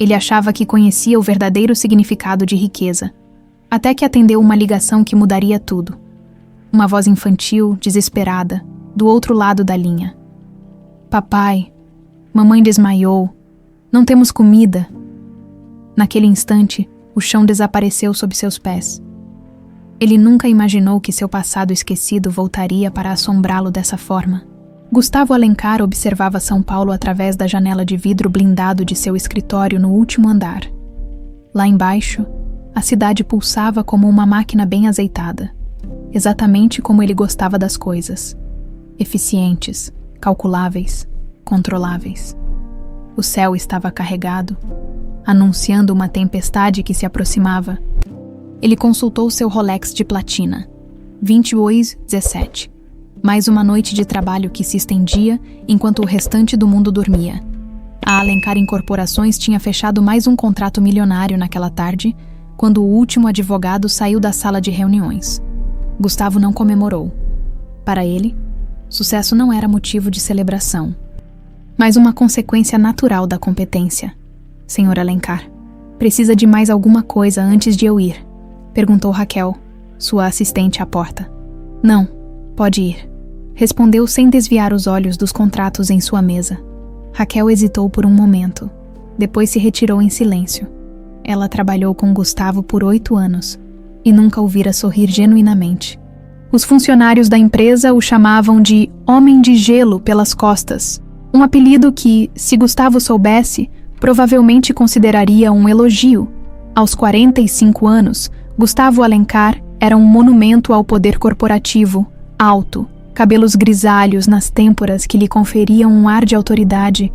Ele achava que conhecia o verdadeiro significado de riqueza, até que atendeu uma ligação que mudaria tudo. Uma voz infantil, desesperada, do outro lado da linha. Papai, mamãe desmaiou. Não temos comida. Naquele instante, o chão desapareceu sob seus pés. Ele nunca imaginou que seu passado esquecido voltaria para assombrá-lo dessa forma. Gustavo Alencar observava São Paulo através da janela de vidro blindado de seu escritório no último andar. Lá embaixo, a cidade pulsava como uma máquina bem azeitada, exatamente como ele gostava das coisas. Eficientes, calculáveis, controláveis. O céu estava carregado, anunciando uma tempestade que se aproximava. Ele consultou seu Rolex de platina. 22:17. Mais uma noite de trabalho que se estendia enquanto o restante do mundo dormia. A Alencar Incorporações tinha fechado mais um contrato milionário naquela tarde, quando o último advogado saiu da sala de reuniões. Gustavo não comemorou. Para ele, sucesso não era motivo de celebração, mas uma consequência natural da competência. Senhor Alencar, precisa de mais alguma coisa antes de eu ir? Perguntou Raquel, sua assistente à porta. Não, pode ir. Respondeu sem desviar os olhos dos contratos em sua mesa. Raquel hesitou por um momento. Depois se retirou em silêncio. Ela trabalhou com Gustavo por 8 anos e nunca o vira sorrir genuinamente. Os funcionários da empresa o chamavam de Homem de Gelo pelas costas, um apelido que, se Gustavo soubesse, provavelmente consideraria um elogio. Aos 45 anos, Gustavo Alencar era um monumento ao poder corporativo, alto, cabelos grisalhos nas têmporas que lhe conferiam um ar de autoridade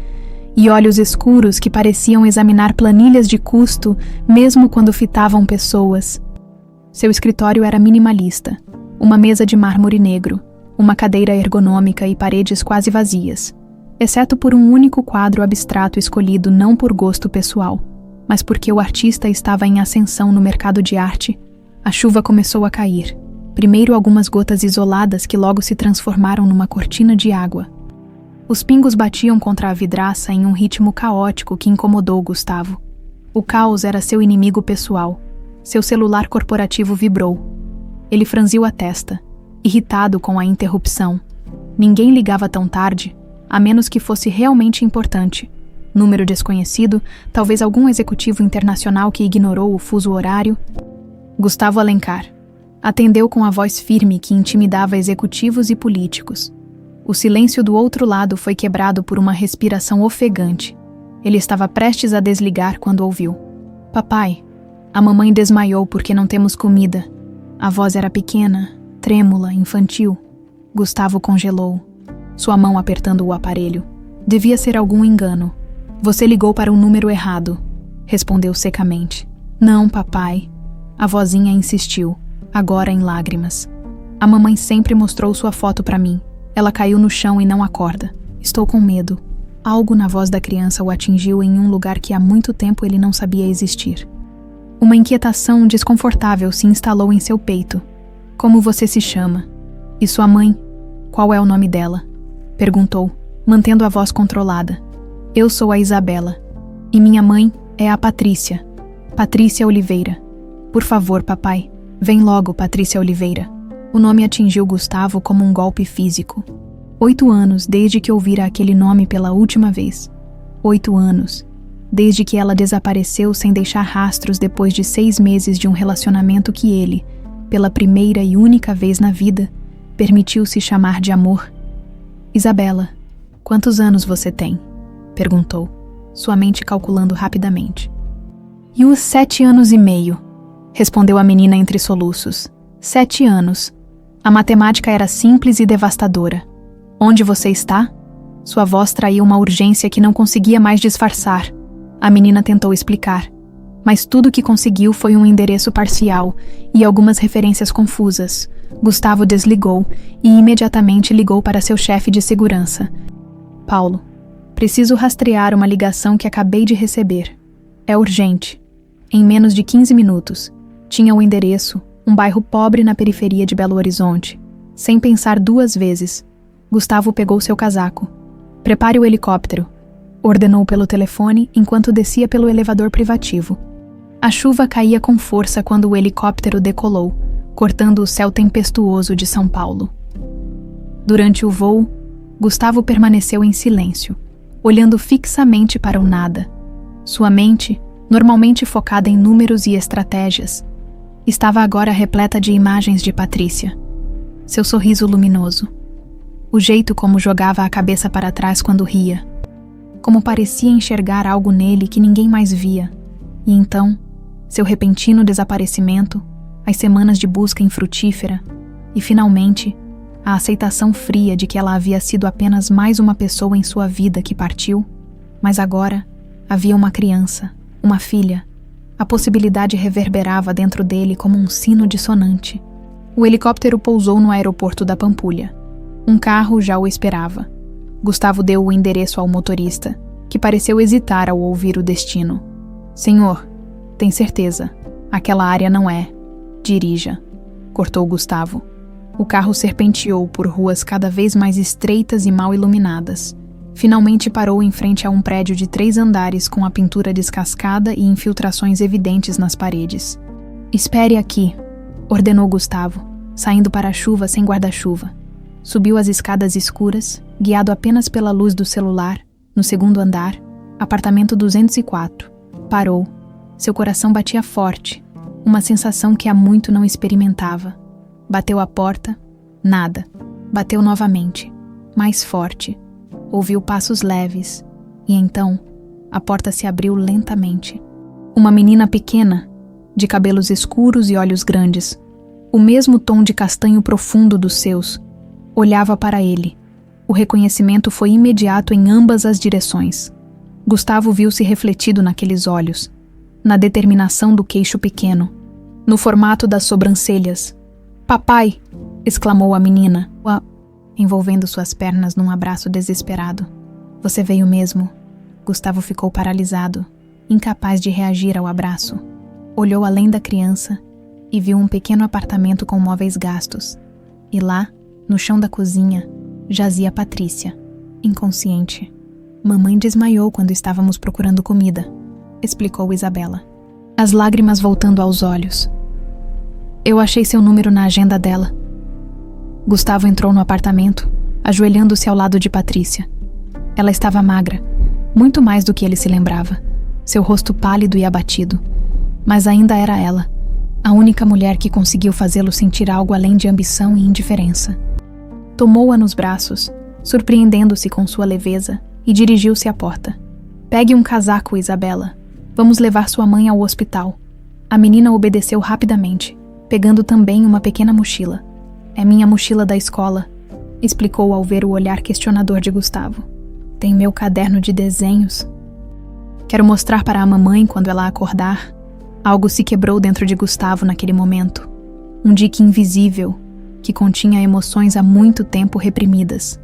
e olhos escuros que pareciam examinar planilhas de custo mesmo quando fitavam pessoas. Seu escritório era minimalista, uma mesa de mármore negro, uma cadeira ergonômica e paredes quase vazias, exceto por um único quadro abstrato escolhido não por gosto pessoal, mas porque o artista estava em ascensão no mercado de arte. A chuva começou a cair. Primeiro algumas gotas isoladas que logo se transformaram numa cortina de água. Os pingos batiam contra a vidraça em um ritmo caótico que incomodou Gustavo. O caos era seu inimigo pessoal. Seu celular corporativo vibrou. Ele franziu a testa, irritado com a interrupção. Ninguém ligava tão tarde, a menos que fosse realmente importante. Número desconhecido, talvez algum executivo internacional que ignorou o fuso horário. Gustavo Alencar atendeu com a voz firme que intimidava executivos e políticos. O silêncio do outro lado foi quebrado por uma respiração ofegante. Ele estava prestes a desligar quando ouviu. Papai, a mamãe desmaiou porque não temos comida. A voz era pequena, trêmula, infantil. Gustavo congelou, sua mão apertando o aparelho. Devia ser algum engano. Você ligou para o número errado, respondeu secamente. Não, papai. A vozinha insistiu, agora em lágrimas. A mamãe sempre mostrou sua foto para mim. Ela caiu no chão e não acorda. Estou com medo. Algo na voz da criança o atingiu em um lugar que há muito tempo ele não sabia existir. Uma inquietação desconfortável se instalou em seu peito. Como você se chama? E sua mãe? Qual é o nome dela? Perguntou, mantendo a voz controlada. Eu sou a Isabela. E minha mãe é a Patrícia. Patrícia Oliveira. Por favor, papai. Vem logo, Patrícia Oliveira. O nome atingiu Gustavo como um golpe físico. 8 anos desde que ouvira aquele nome pela última vez. 8 anos. Desde que ela desapareceu sem deixar rastros depois de 6 meses de um relacionamento que ele, pela primeira e única vez na vida, permitiu-se chamar de amor. Isabela, quantos anos você tem? Perguntou, sua mente calculando rapidamente. E os 7 anos e meio, respondeu a menina entre soluços. 7 anos. A matemática era simples e devastadora. Onde você está? Sua voz traía uma urgência que não conseguia mais disfarçar. A menina tentou explicar, mas tudo que conseguiu foi um endereço parcial e algumas referências confusas. Gustavo desligou e imediatamente ligou para seu chefe de segurança. Paulo, preciso rastrear uma ligação que acabei de receber. É urgente. Em menos de 15 minutos. Tinha o endereço, um bairro pobre na periferia de Belo Horizonte. Sem pensar 2 vezes, Gustavo pegou seu casaco. Prepare o helicóptero. ordenou pelo telefone enquanto descia pelo elevador privativo. A chuva caía com força quando o helicóptero decolou, cortando o céu tempestuoso de São Paulo. Durante o voo, Gustavo permaneceu em silêncio, olhando fixamente para o nada. Sua mente, normalmente focada em números e estratégias, estava agora repleta de imagens de Patrícia. Seu sorriso luminoso, o jeito como jogava a cabeça para trás quando ria, como parecia enxergar algo nele que ninguém mais via, e então, seu repentino desaparecimento, as semanas de busca infrutífera e, finalmente, a aceitação fria de que ela havia sido apenas mais uma pessoa em sua vida que partiu, mas agora havia uma criança, uma filha. A possibilidade reverberava dentro dele como um sino dissonante. O helicóptero pousou no aeroporto da Pampulha. Um carro já o esperava. Gustavo deu o endereço ao motorista, que pareceu hesitar ao ouvir o destino. Senhor, tem certeza, aquela área não é. Dirija, cortou Gustavo. O carro serpenteou por ruas cada vez mais estreitas e mal iluminadas. Finalmente parou em frente a um prédio de 3 andares com a pintura descascada e infiltrações evidentes nas paredes. Espere aqui, ordenou Gustavo, saindo para a chuva sem guarda-chuva. Subiu as escadas escuras, guiado apenas pela luz do celular, no 2º andar, apartamento 204. Parou. Seu coração batia forte, uma sensação que há muito não experimentava. Bateu a porta, nada. Bateu novamente, mais forte. Ouviu passos leves, e então a porta se abriu lentamente. Uma menina pequena, de cabelos escuros e olhos grandes, o mesmo tom de castanho profundo dos seus, olhava para ele. O reconhecimento foi imediato em ambas as direções. Gustavo viu-se refletido naqueles olhos, na determinação do queixo pequeno, no formato das sobrancelhas. "Papai!" exclamou a menina, envolvendo suas pernas num abraço desesperado. "Você veio mesmo?" Gustavo ficou paralisado, incapaz de reagir ao abraço. Olhou além da criança e viu um pequeno apartamento com móveis gastos. E lá, no chão da cozinha, jazia Patrícia, inconsciente. "Mamãe desmaiou quando estávamos procurando comida", explicou Isabela, as lágrimas voltando aos olhos. "Eu achei seu número na agenda dela." Gustavo entrou no apartamento, ajoelhando-se ao lado de Patrícia. Ela estava magra, muito mais do que ele se lembrava, seu rosto pálido e abatido. Mas ainda era ela, a única mulher que conseguiu fazê-lo sentir algo além de ambição e indiferença. Tomou-a nos braços, surpreendendo-se com sua leveza, e dirigiu-se à porta. "Pegue um casaco, Isabela. Vamos levar sua mãe ao hospital." A menina obedeceu rapidamente, pegando também uma pequena mochila. "É minha mochila da escola", explicou ao ver o olhar questionador de Gustavo. "Tem meu caderno de desenhos. Quero mostrar para a mamãe quando ela acordar." Algo se quebrou dentro de Gustavo naquele momento. Um dique invisível, que continha emoções há muito tempo reprimidas.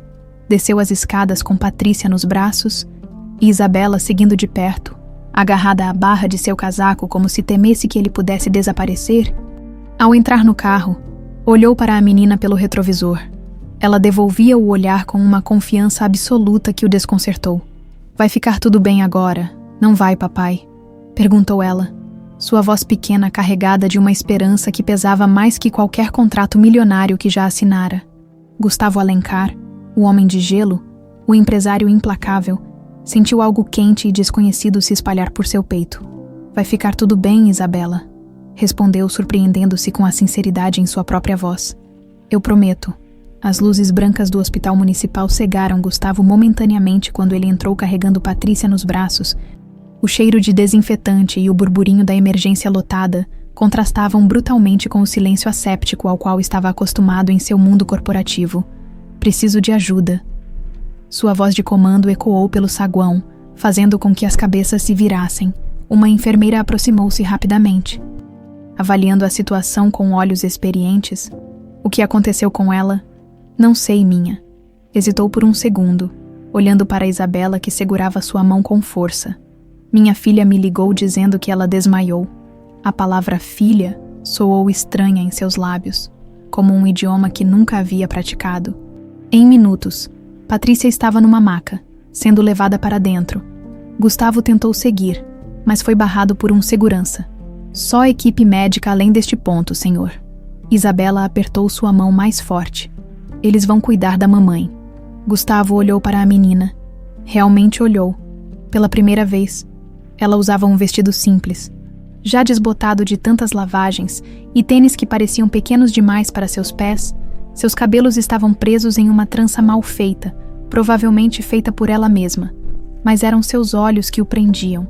Desceu as escadas com Patrícia nos braços e Isabela seguindo de perto, agarrada à barra de seu casaco como se temesse que ele pudesse desaparecer. Ao entrar no carro, olhou para a menina pelo retrovisor. Ela devolvia o olhar com uma confiança absoluta que o desconcertou. "Vai ficar tudo bem agora, não vai, papai?" perguntou ela, sua voz pequena carregada de uma esperança que pesava mais que qualquer contrato milionário que já assinara. Gustavo Alencar, o homem de gelo, o empresário implacável, sentiu algo quente e desconhecido se espalhar por seu peito. "Vai ficar tudo bem, Isabela", respondeu, surpreendendo-se com a sinceridade em sua própria voz. "Eu prometo." As luzes brancas do hospital municipal cegaram Gustavo momentaneamente quando ele entrou carregando Patrícia nos braços. O cheiro de desinfetante e o burburinho da emergência lotada contrastavam brutalmente com o silêncio asséptico ao qual estava acostumado em seu mundo corporativo. "Preciso de ajuda." Sua voz de comando ecoou pelo saguão, fazendo com que as cabeças se virassem. Uma enfermeira aproximou-se rapidamente. Avaliando a situação com olhos experientes, "O que aconteceu com ela?" "Não sei, minha." Hesitou por um segundo, olhando para Isabela que segurava sua mão com força. "Minha filha me ligou dizendo que ela desmaiou." A palavra filha soou estranha em seus lábios, como um idioma que nunca havia praticado. Em minutos, Patrícia estava numa maca, sendo levada para dentro, Gustavo tentou seguir, mas foi barrado por um segurança. Só equipe médica além deste ponto, senhor. Isabela apertou sua mão mais forte. Eles vão cuidar da mamãe. Gustavo olhou para a menina. Realmente olhou. Pela primeira vez. Ela usava um vestido simples, já desbotado de tantas lavagens, e tênis que pareciam pequenos demais para seus pés. Seus cabelos estavam presos em uma trança mal feita, provavelmente feita por ela mesma. Mas eram seus olhos que o prendiam.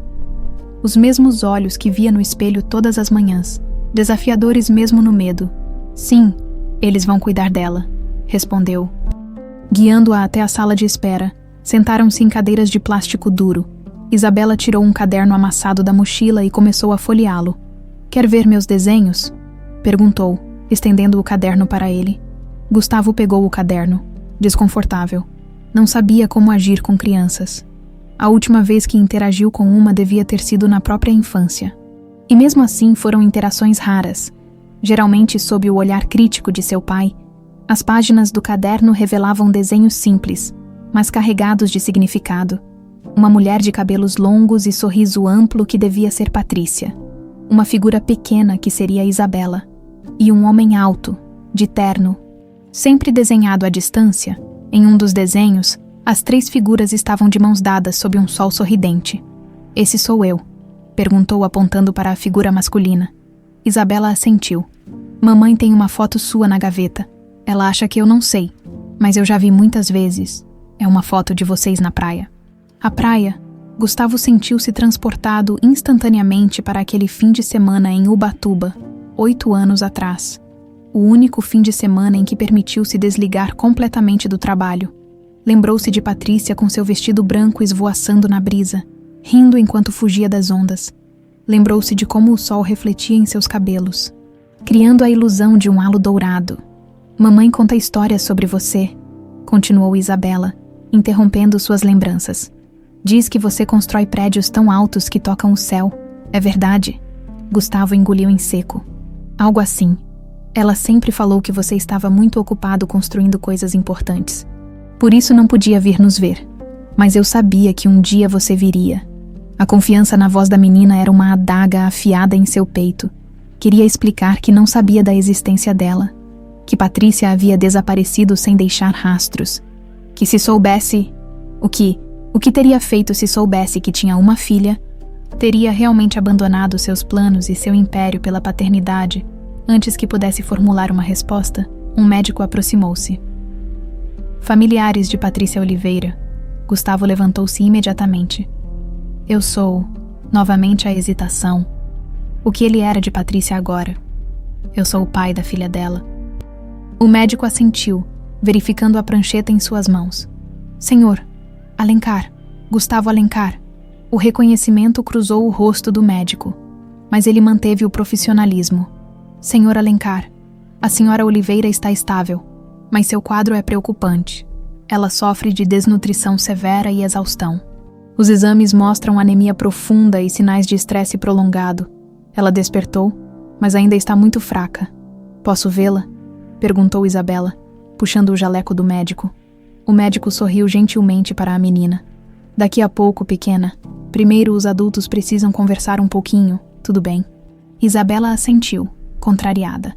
Os mesmos olhos que via no espelho todas as manhãs, desafiadores mesmo no medo. Sim, eles vão cuidar dela, respondeu. Guiando-a até a sala de espera, sentaram-se em cadeiras de plástico duro. Isabela tirou um caderno amassado da mochila e começou a folheá-lo. Quer ver meus desenhos? Perguntou, estendendo o caderno para ele. Gustavo pegou o caderno, desconfortável. Não sabia como agir com crianças. A última vez que interagiu com uma devia ter sido na própria infância. E mesmo assim foram interações raras, geralmente sob o olhar crítico de seu pai. As páginas do caderno revelavam desenhos simples, mas carregados de significado. Uma mulher de cabelos longos e sorriso amplo que devia ser Patrícia. Uma figura pequena que seria Isabela. E um homem alto, de terno. Sempre desenhado à distância, em um dos desenhos, as 3 figuras estavam de mãos dadas sob um sol sorridente. Esse sou eu, perguntou apontando para a figura masculina. Isabela assentiu. Mamãe tem uma foto sua na gaveta. Ela acha que eu não sei, mas eu já vi muitas vezes. É uma foto de vocês na praia. A praia, Gustavo sentiu-se transportado instantaneamente para aquele fim de semana em Ubatuba, 8 anos atrás. O único fim de semana em que permitiu-se desligar completamente do trabalho. Lembrou-se de Patrícia com seu vestido branco esvoaçando na brisa, rindo enquanto fugia das ondas. Lembrou-se de como o sol refletia em seus cabelos, criando a ilusão de um halo dourado. Mamãe conta histórias sobre você, continuou Isabela, interrompendo suas lembranças. Diz que você constrói prédios tão altos que tocam o céu. É verdade? Gustavo engoliu em seco. Algo assim. Ela sempre falou que você estava muito ocupado construindo coisas importantes. Por isso não podia vir nos ver. Mas eu sabia que um dia você viria. A confiança na voz da menina era uma adaga afiada em seu peito. Queria explicar que não sabia da existência dela. Que Patrícia havia desaparecido sem deixar rastros. Que se soubesse... O que teria feito se soubesse que tinha uma filha? Teria realmente abandonado seus planos e seu império pela paternidade. Antes que pudesse formular uma resposta, um médico aproximou-se. Familiares de Patrícia Oliveira. Gustavo levantou-se imediatamente. Eu sou, novamente a hesitação. O que ele era de Patrícia agora? Eu sou o pai da filha dela. O médico assentiu, verificando a prancheta em suas mãos. Senhor, Alencar, Gustavo Alencar. O reconhecimento cruzou o rosto do médico, mas ele manteve o profissionalismo. Senhor Alencar, a senhora Oliveira está estável, mas seu quadro é preocupante. Ela sofre de desnutrição severa e exaustão. Os exames mostram anemia profunda e sinais de estresse prolongado. Ela despertou, mas ainda está muito fraca. Posso vê-la? Perguntou Isabela, puxando o jaleco do médico. O médico sorriu gentilmente para a menina. Daqui a pouco, pequena. Primeiro os adultos precisam conversar um pouquinho, tudo bem? Isabela assentiu, contrariada.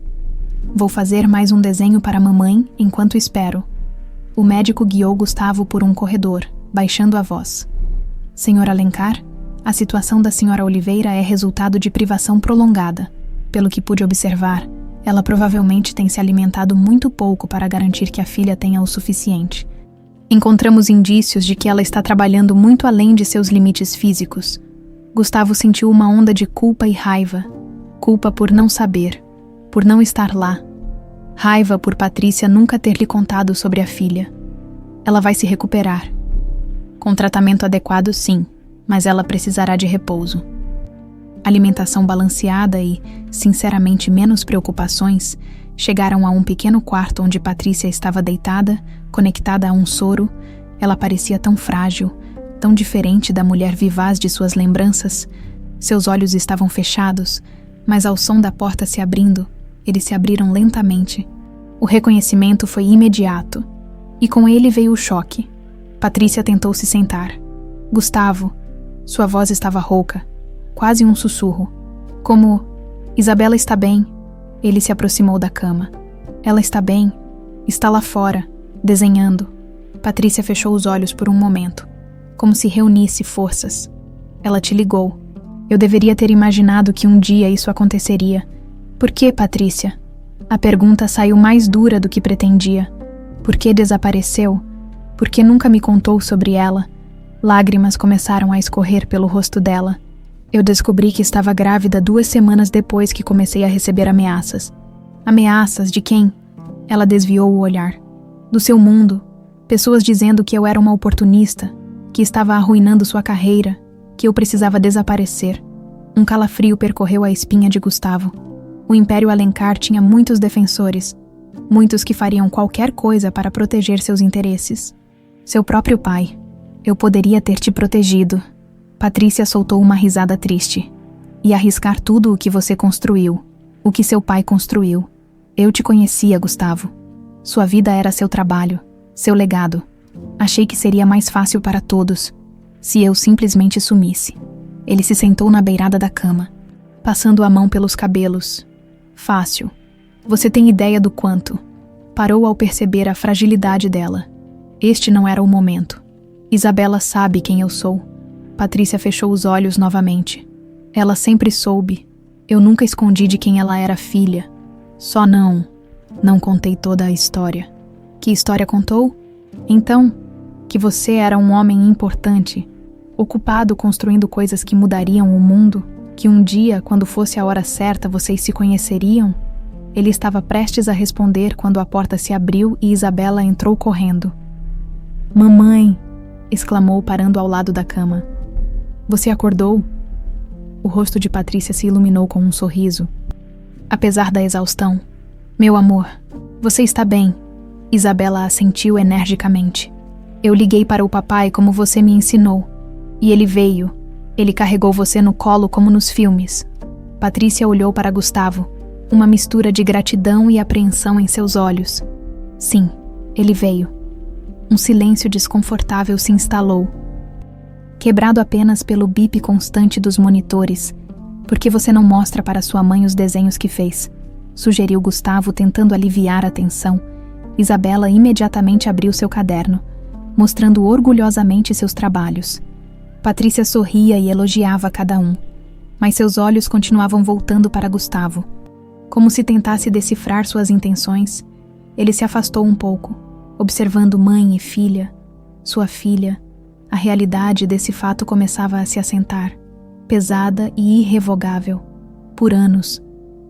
Vou fazer mais um desenho para a mamãe enquanto espero. O médico guiou Gustavo por um corredor, baixando a voz. Senhor Alencar, a situação da senhora Oliveira é resultado de privação prolongada. Pelo que pude observar, ela provavelmente tem se alimentado muito pouco para garantir que a filha tenha o suficiente. Encontramos indícios de que ela está trabalhando muito além de seus limites físicos. Gustavo sentiu uma onda de culpa e raiva. Culpa por não saber, por não estar lá. Raiva por Patrícia nunca ter lhe contado sobre a filha. Ela vai se recuperar. Com tratamento adequado, sim, mas ela precisará de repouso. Alimentação balanceada e, sinceramente, menos preocupações chegaram a um pequeno quarto onde Patrícia estava deitada, conectada a um soro. Ela parecia tão frágil, tão diferente da mulher vivaz de suas lembranças. Seus olhos estavam fechados, mas ao som da porta se abrindo, eles se abriram lentamente. O reconhecimento foi imediato, e com ele veio o choque. Patrícia tentou se sentar. Gustavo, Sua voz estava rouca, quase um sussurro. Como, Isabela está bem. Ele se aproximou da cama. Ela está bem. Está lá fora, desenhando. Patrícia fechou os olhos por um momento, como se reunisse forças. Ela te ligou. Eu deveria ter imaginado que um dia isso aconteceria. Por que, Patrícia? A pergunta saiu mais dura do que pretendia. Por que desapareceu? Por que nunca me contou sobre ela? Lágrimas começaram a escorrer pelo rosto dela. Eu descobri que estava grávida 2 semanas depois que comecei a receber ameaças. Ameaças de quem? Ela desviou o olhar. Do seu mundo. Pessoas dizendo que eu era uma oportunista, que estava arruinando sua carreira, que eu precisava desaparecer. Um calafrio percorreu a espinha de Gustavo. O Império Alencar tinha muitos defensores, muitos que fariam qualquer coisa para proteger seus interesses. Seu próprio pai. Eu poderia ter te protegido. Patrícia soltou uma risada triste. E arriscar tudo o que você construiu, o que seu pai construiu. Eu te conhecia, Gustavo. Sua vida era seu trabalho, seu legado. Achei que seria mais fácil para todos, se eu simplesmente sumisse. Ele se sentou na beirada da cama, passando a mão pelos cabelos. Fácil. Você tem ideia do quanto. Parou ao perceber a fragilidade dela. Este não era o momento. Isabela sabe quem eu sou. Patrícia fechou os olhos novamente. Ela sempre soube. Eu nunca escondi de quem ela era filha. Só não contei toda a história. Que história contou? Então, que você era um homem importante, ocupado construindo coisas que mudariam o mundo, que um dia, quando fosse a hora certa, vocês se conheceriam? Ele estava prestes a responder quando a porta se abriu e Isabela entrou correndo. "Mamãe!" exclamou, parando ao lado da cama. "Você acordou?" O rosto de Patrícia se iluminou com um sorriso. Apesar da exaustão. "Meu amor, você está bem." Isabela assentiu energicamente. "Eu liguei para o papai como você me ensinou. E ele veio. Ele carregou você no colo como nos filmes." Patrícia olhou para Gustavo, uma mistura de gratidão e apreensão em seus olhos. "Sim, ele veio." Um silêncio desconfortável se instalou, quebrado apenas pelo bip constante dos monitores. "Por que você não mostra para sua mãe os desenhos que fez?" sugeriu Gustavo, tentando aliviar a tensão. Isabela imediatamente abriu seu caderno, mostrando orgulhosamente seus trabalhos. Patrícia sorria e elogiava cada um, mas seus olhos continuavam voltando para Gustavo, como se tentasse decifrar suas intenções. Ele se afastou um pouco, observando mãe e filha, sua filha. A realidade desse fato começava a se assentar, pesada e irrevogável. Por anos,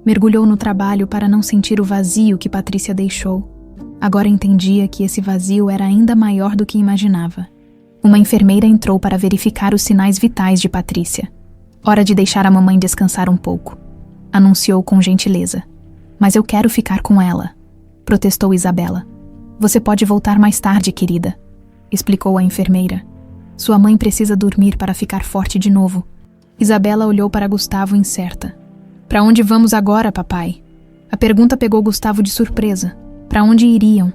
mergulhou no trabalho para não sentir o vazio que Patrícia deixou. Agora entendia que esse vazio era ainda maior do que imaginava. Uma enfermeira entrou para verificar os sinais vitais de Patrícia. "Hora de deixar a mamãe descansar um pouco", anunciou com gentileza. "Mas eu quero ficar com ela", protestou Isabela. "Você pode voltar mais tarde, querida", explicou a enfermeira. "Sua mãe precisa dormir para ficar forte de novo." Isabela olhou para Gustavo incerta. "Para onde vamos agora, papai?" A pergunta pegou Gustavo de surpresa. Para onde iriam?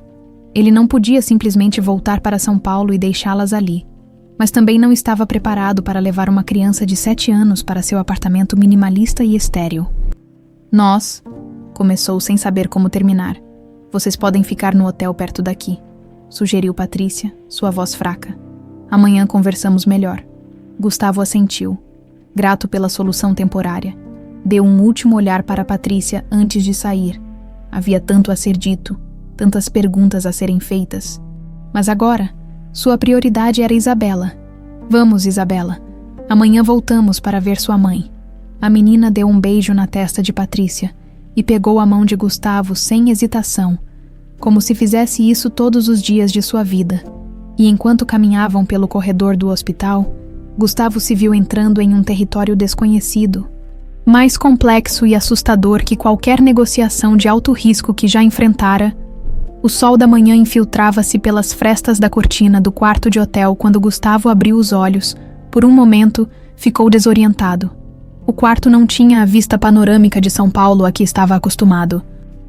Ele não podia simplesmente voltar para São Paulo e deixá-las ali, mas também não estava preparado para levar uma criança de 7 anos para seu apartamento minimalista e estéril. "Nós", começou sem saber como terminar. "Vocês podem ficar no hotel perto daqui", sugeriu Patrícia, sua voz fraca. "Amanhã conversamos melhor." Gustavo assentiu, grato pela solução temporária. Deu um último olhar para Patrícia antes de sair. Havia tanto a ser dito, tantas perguntas a serem feitas. Mas agora, sua prioridade era Isabela. "Vamos, Isabela. Amanhã voltamos para ver sua mãe." A menina deu um beijo na testa de Patrícia e pegou a mão de Gustavo sem hesitação, como se fizesse isso todos os dias de sua vida. E enquanto caminhavam pelo corredor do hospital, Gustavo se viu entrando em um território desconhecido, mais complexo e assustador que qualquer negociação de alto risco que já enfrentara. O sol da manhã infiltrava-se pelas frestas da cortina do quarto de hotel quando Gustavo abriu os olhos. Por um momento, ficou desorientado. O quarto não tinha a vista panorâmica de São Paulo a que estava acostumado.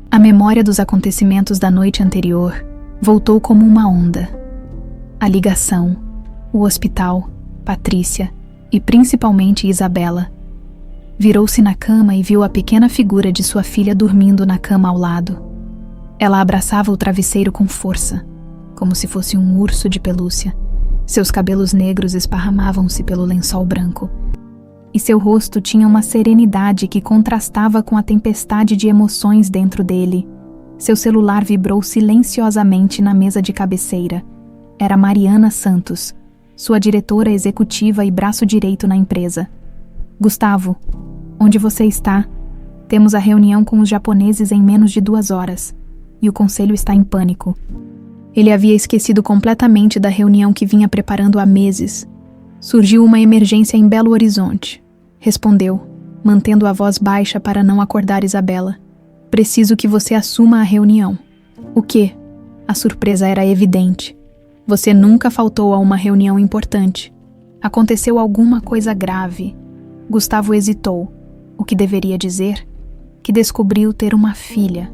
A memória dos acontecimentos da noite anterior voltou como uma onda. A ligação, o hospital, Patrícia, e principalmente Isabela. Virou-se na cama e viu a pequena figura de sua filha dormindo na cama ao lado. Ela abraçava o travesseiro com força, como se fosse um urso de pelúcia. Seus cabelos negros esparramavam-se pelo lençol branco, e seu rosto tinha uma serenidade que contrastava com a tempestade de emoções dentro dele. Seu celular vibrou silenciosamente na mesa de cabeceira. Era Mariana Santos, sua diretora executiva e braço direito na empresa. Gustavo, onde você está? Temos a reunião com os japoneses em menos de 2 horas, e o conselho está em pânico. Ele havia esquecido completamente da reunião que vinha preparando há meses. Surgiu uma emergência em Belo Horizonte. Respondeu, mantendo a voz baixa para não acordar Isabela. Preciso que você assuma a reunião. O quê? A surpresa era evidente. Você nunca faltou a uma reunião importante. Aconteceu alguma coisa grave. Gustavo hesitou. O que deveria dizer? Que descobriu ter uma filha.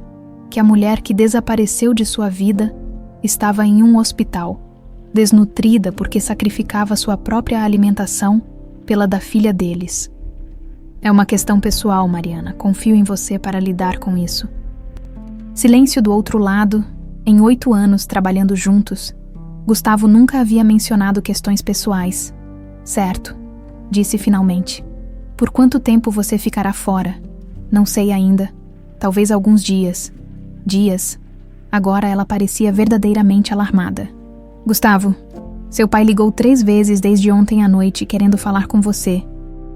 Que a mulher que desapareceu de sua vida estava em um hospital, desnutrida porque sacrificava sua própria alimentação pela da filha deles. É uma questão pessoal, Mariana. Confio em você para lidar com isso. Silêncio do outro lado. Em 8 anos trabalhando juntos, Gustavo nunca havia mencionado questões pessoais. Certo, disse finalmente. Por quanto tempo você ficará fora? Não sei ainda. Talvez alguns dias. Dias. Agora ela parecia verdadeiramente alarmada. Gustavo, seu pai ligou 3 vezes desde ontem à noite querendo falar com você.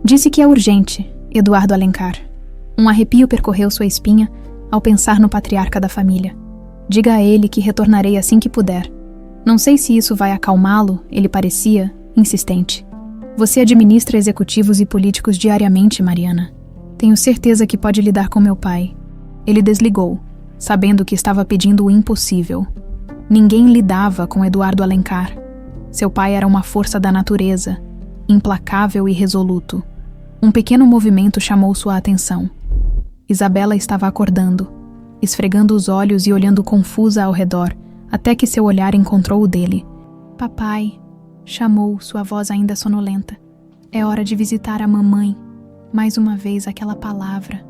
Disse que é urgente, Eduardo Alencar. Um arrepio percorreu sua espinha ao pensar no patriarca da família. Diga a ele que retornarei assim que puder. Não sei se isso vai acalmá-lo, ele parecia insistente. Você administra executivos e políticos diariamente, Mariana. Tenho certeza que pode lidar com meu pai. Ele desligou, sabendo que estava pedindo o impossível. Ninguém lidava com Eduardo Alencar. Seu pai era uma força da natureza, implacável e resoluto. Um pequeno movimento chamou sua atenção. Isabela estava acordando, esfregando os olhos e olhando confusa ao redor, até que seu olhar encontrou o dele. Papai, chamou, sua voz ainda sonolenta. É hora de visitar a mamãe. Mais uma vez aquela palavra,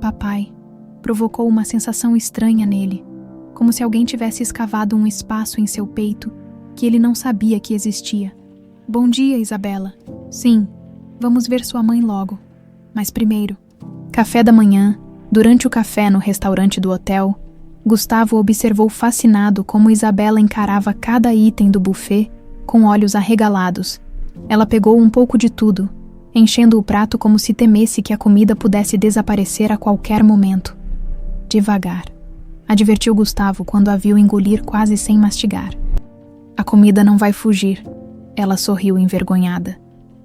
papai, provocou uma sensação estranha nele, como se alguém tivesse escavado um espaço em seu peito que ele não sabia que existia. Bom dia, Isabela. Sim, vamos ver sua mãe logo. Mas primeiro, café da manhã. Durante o café no restaurante do hotel, Gustavo observou fascinado como Isabela encarava cada item do buffet com olhos arregalados. Ela pegou um pouco de tudo, enchendo o prato como se temesse que a comida pudesse desaparecer a qualquer momento. Devagar, advertiu Gustavo quando a viu engolir quase sem mastigar. A comida não vai fugir. Ela sorriu envergonhada,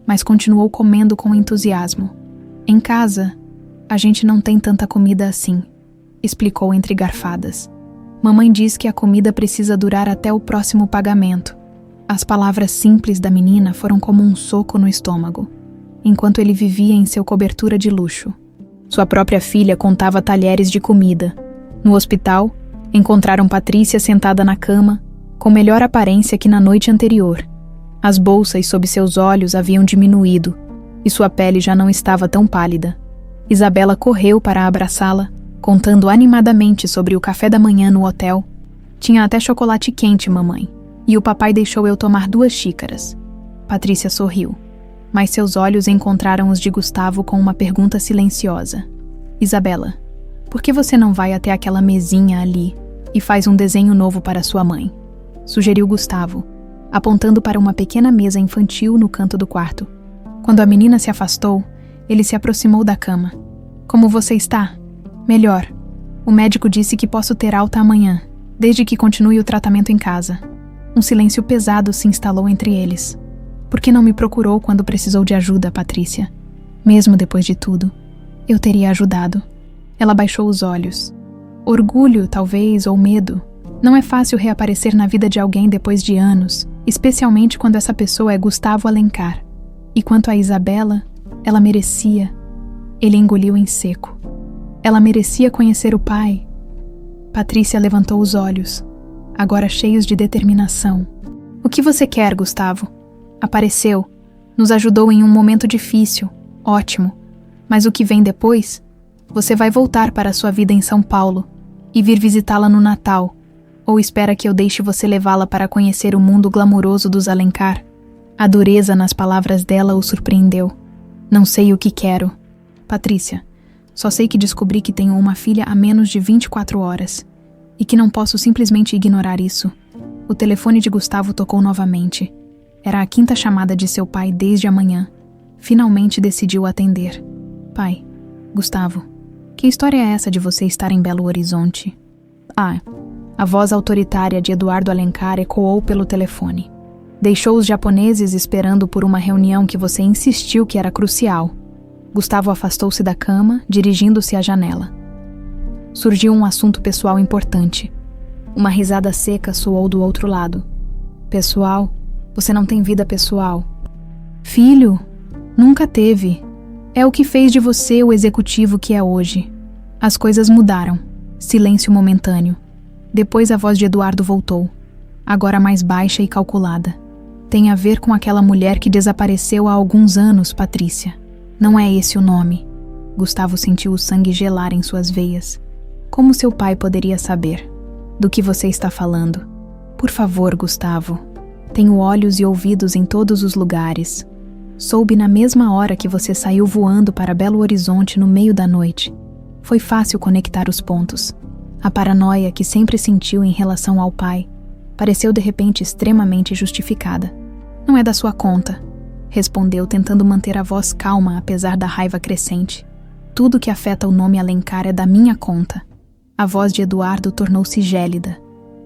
mas continuou comendo com entusiasmo. Em casa, a gente não tem tanta comida assim, explicou entre garfadas. Mamãe diz que a comida precisa durar até o próximo pagamento. As palavras simples da menina foram como um soco no estômago, enquanto ele vivia em seu cobertura de luxo. Sua própria filha contava talheres de comida. No hospital, encontraram Patrícia sentada na cama, com melhor aparência que na noite anterior. As bolsas sob seus olhos haviam diminuído, e sua pele já não estava tão pálida. Isabela correu para abraçá-la, contando animadamente sobre o café da manhã no hotel. Tinha até chocolate quente, mamãe, e o papai deixou eu tomar 2 xícaras. Patrícia sorriu, mas seus olhos encontraram os de Gustavo com uma pergunta silenciosa. Isabela, por que você não vai até aquela mesinha ali e faz um desenho novo para sua mãe? Sugeriu Gustavo, apontando para uma pequena mesa infantil no canto do quarto. Quando a menina se afastou, ele se aproximou da cama. Como você está? Melhor. O médico disse que posso ter alta amanhã, desde que continue o tratamento em casa. Um silêncio pesado se instalou entre eles. Por que não me procurou quando precisou de ajuda, Patrícia? Mesmo depois de tudo, eu teria ajudado. Ela baixou os olhos. Orgulho, talvez, ou medo. Não é fácil reaparecer na vida de alguém depois de anos, especialmente quando essa pessoa é Gustavo Alencar. E quanto a Isabela, ela merecia. Ele engoliu em seco. Ela merecia conhecer o pai. Patrícia levantou os olhos, agora cheios de determinação. O que você quer, Gustavo? Apareceu, Nos ajudou em um momento difícil. Ótimo. Mas o que vem depois? Você vai voltar para a sua vida em São Paulo e vir visitá-la no Natal. Ou espera que eu deixe você levá-la para conhecer o mundo glamouroso dos Alencar? A dureza nas palavras dela o surpreendeu. Não sei o que quero. Patrícia, só sei que descobri que tenho uma filha há menos de 24 horas. E que não posso simplesmente ignorar isso. O telefone de Gustavo tocou novamente. Era a 5ª chamada de seu pai desde a manhã. Finalmente decidiu atender. Pai, Gustavo, que história é essa de você estar em Belo Horizonte? A voz autoritária de Eduardo Alencar ecoou pelo telefone. Deixou os japoneses esperando por uma reunião que você insistiu que era crucial. Gustavo afastou-se da cama, dirigindo-se à janela. Surgiu um assunto pessoal importante. Uma risada seca soou do outro lado. Pessoal? Você não tem vida pessoal. Filho? Nunca teve. É o que fez de você o executivo que é hoje. As coisas mudaram. Silêncio momentâneo. Depois a voz de Eduardo voltou, agora mais baixa e calculada. Tem a ver com aquela mulher que desapareceu há alguns anos, Patrícia. Não é esse o nome. Gustavo sentiu o sangue gelar em suas veias. Como seu pai poderia saber? Do que você está falando? Por favor, Gustavo. Tenho olhos e ouvidos em todos os lugares. Soube na mesma hora que você saiu voando para Belo Horizonte no meio da noite. Foi fácil conectar os pontos. A paranoia que sempre sentiu em relação ao pai pareceu de repente extremamente justificada. Não é da sua conta, respondeu tentando manter a voz calma apesar da raiva crescente. Tudo que afeta o nome Alencar é da minha conta. A voz de Eduardo tornou-se gélida.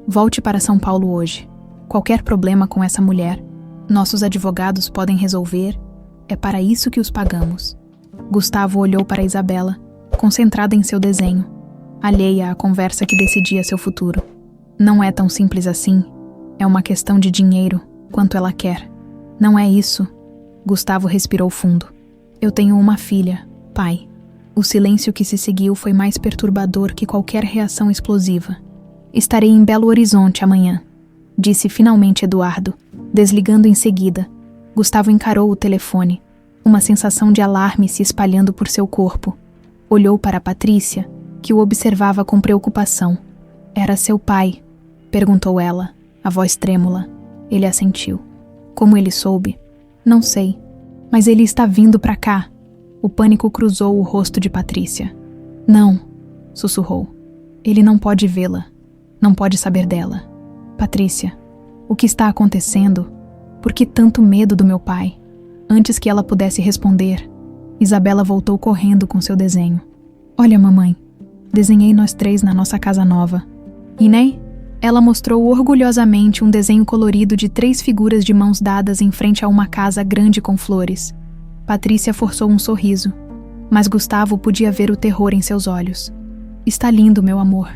Volte para São Paulo hoje. Qualquer problema com essa mulher, nossos advogados podem resolver. É para isso que os pagamos. Gustavo olhou para Isabela, concentrada em seu desenho, alheia à conversa que decidia seu futuro. Não é tão simples assim. É uma questão de dinheiro, quanto ela quer. Não é isso. Gustavo respirou fundo. Eu tenho uma filha, pai. O silêncio que se seguiu foi mais perturbador que qualquer reação explosiva. Estarei em Belo Horizonte amanhã, disse finalmente Eduardo, desligando em seguida. Gustavo encarou o telefone, uma sensação de alarme se espalhando por seu corpo. Olhou para Patrícia, que o observava com preocupação. Era seu pai? Perguntou ela, a voz trêmula. Ele assentiu. Como ele soube? Não sei. Mas ele está vindo para cá. O pânico cruzou o rosto de Patrícia. Não, sussurrou. Ele não pode vê-la. Não pode saber dela. Patrícia, o que está acontecendo? Por que tanto medo do meu pai? Antes que ela pudesse responder, Isabela voltou correndo com seu desenho. Olha, mamãe, desenhei nós 3 na nossa casa nova. E Ney? Ela mostrou orgulhosamente um desenho colorido de 3 figuras de mãos dadas em frente a uma casa grande com flores. Patrícia forçou um sorriso, mas Gustavo podia ver o terror em seus olhos. Está lindo, meu amor.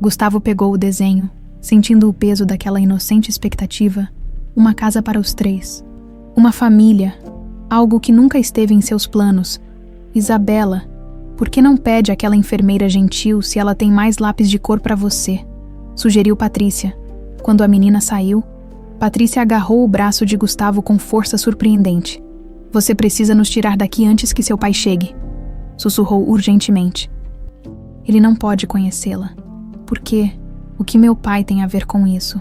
Gustavo pegou o desenho, sentindo o peso daquela inocente expectativa. Uma casa para os 3. Uma família. Algo que nunca esteve em seus planos. Isabela, por que não pede àquela enfermeira gentil se ela tem mais lápis de cor para você? Sugeriu Patrícia. Quando a menina saiu, Patrícia agarrou o braço de Gustavo com força surpreendente. Você precisa nos tirar daqui antes que seu pai chegue, sussurrou urgentemente. Ele não pode conhecê-la. Por quê? O que meu pai tem a ver com isso?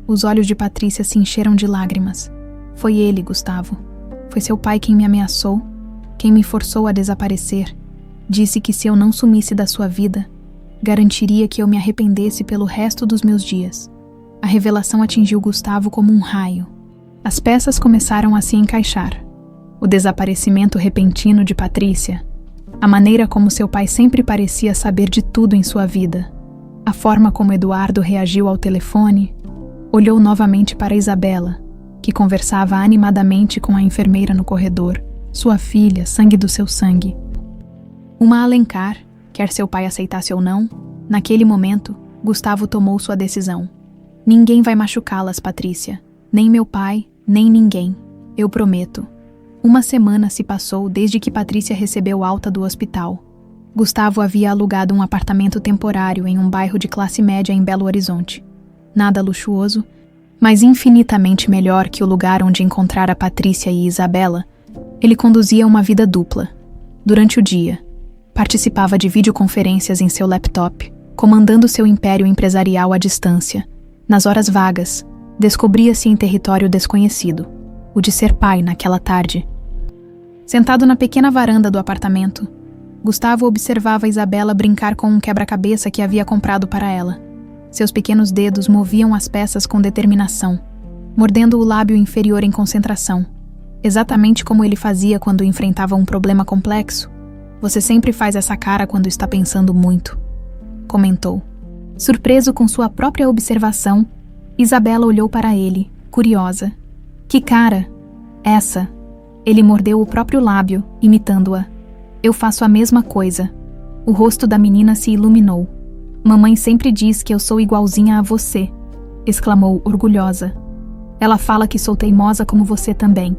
Os olhos de Patrícia se encheram de lágrimas. Foi ele, Gustavo. Foi seu pai quem me ameaçou, quem me forçou a desaparecer. Disse que se eu não sumisse da sua vida, garantiria que eu me arrependesse pelo resto dos meus dias. A revelação atingiu Gustavo como um raio. As peças começaram a se encaixar. O desaparecimento repentino de Patrícia, a maneira como seu pai sempre parecia saber de tudo em sua vida, a forma como Eduardo reagiu ao telefone, olhou novamente para Isabela, que conversava animadamente com a enfermeira no corredor, sua filha, sangue do seu sangue. Uma Alencar, quer seu pai aceitasse ou não, naquele momento, Gustavo tomou sua decisão. Ninguém vai machucá-las, Patrícia. Nem meu pai, nem ninguém. Eu prometo. 1 semana se passou desde que Patrícia recebeu alta do hospital. Gustavo havia alugado um apartamento temporário em um bairro de classe média em Belo Horizonte. Nada luxuoso, Mas infinitamente melhor que o lugar onde encontrara Patrícia e Isabela, ele conduzia uma vida dupla. Durante o dia, participava de videoconferências em seu laptop, comandando seu império empresarial à distância. Nas horas vagas, descobria-se em território desconhecido, o de ser pai naquela tarde. Sentado na pequena varanda do apartamento, Gustavo observava Isabela brincar com um quebra-cabeça que havia comprado para ela. Seus pequenos dedos moviam as peças com determinação, mordendo o lábio inferior em concentração, exatamente como ele fazia quando enfrentava um problema complexo. Você sempre faz essa cara quando está pensando muito, comentou. Surpreso com sua própria observação, Isabela olhou para ele, curiosa. Que cara? Essa. Ele mordeu o próprio lábio, imitando-a. Eu faço a mesma coisa. O rosto da menina se iluminou. Mamãe sempre diz que eu sou igualzinha a você, exclamou orgulhosa. Ela fala que sou teimosa como você também.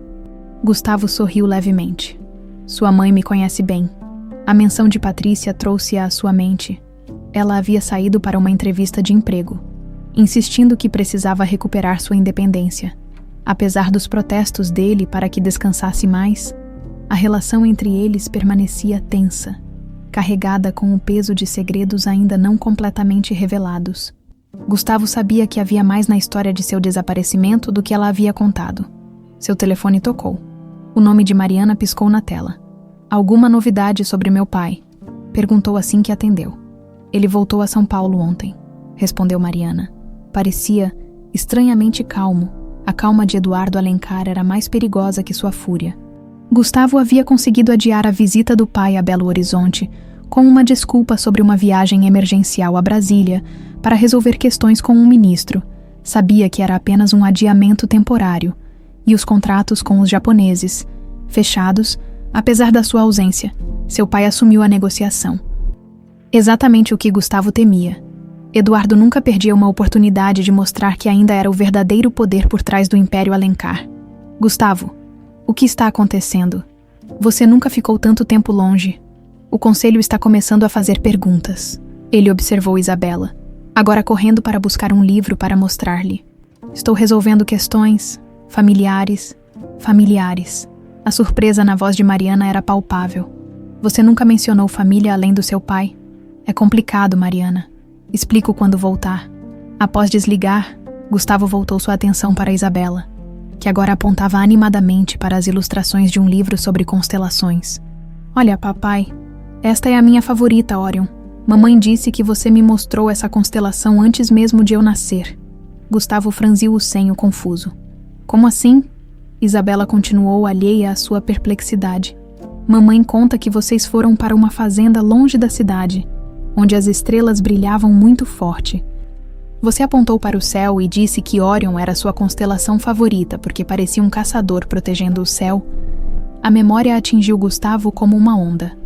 Gustavo sorriu levemente. Sua mãe me conhece bem. A menção de Patrícia trouxe-a à sua mente. Ela havia saído para uma entrevista de emprego, insistindo que precisava recuperar sua independência. Apesar dos protestos dele para que descansasse mais, a relação entre eles permanecia tensa, carregada com o peso de segredos ainda não completamente revelados. Gustavo sabia que havia mais na história de seu desaparecimento do que ela havia contado. Seu telefone tocou. O nome de Mariana piscou na tela. Alguma novidade sobre meu pai? Perguntou assim que atendeu. Ele voltou a São Paulo ontem, respondeu Mariana. Parecia estranhamente calmo. A calma de Eduardo Alencar era mais perigosa que sua fúria. Gustavo havia conseguido adiar a visita do pai a Belo Horizonte com uma desculpa sobre uma viagem emergencial a Brasília para resolver questões com um ministro. Sabia que era apenas um adiamento temporário, e os contratos com os japoneses, fechados, apesar da sua ausência, seu pai assumiu a negociação. Exatamente o que Gustavo temia. Eduardo nunca perdia uma oportunidade de mostrar que ainda era o verdadeiro poder por trás do Império Alencar. Gustavo, o que está acontecendo? Você nunca ficou tanto tempo longe. O conselho está começando a fazer perguntas. Ele observou Isabela, agora correndo para buscar um livro para mostrar-lhe. Estou resolvendo questões familiares. A surpresa na voz de Mariana era palpável. Você nunca mencionou família além do seu pai? É complicado, Mariana. Explico quando voltar. Após desligar, Gustavo voltou sua atenção para Isabela, que agora apontava animadamente para as ilustrações de um livro sobre constelações. Olha, papai, esta é a minha favorita, Orion. Mamãe disse que você me mostrou essa constelação antes mesmo de eu nascer. Gustavo franziu o senho confuso. Como assim? Isabela continuou alheia à sua perplexidade. Mamãe conta que vocês foram para uma fazenda longe da cidade, onde as estrelas brilhavam muito forte. Você apontou para o céu e disse que Orion era sua constelação favorita porque parecia um caçador protegendo o céu. A memória atingiu Gustavo como uma onda.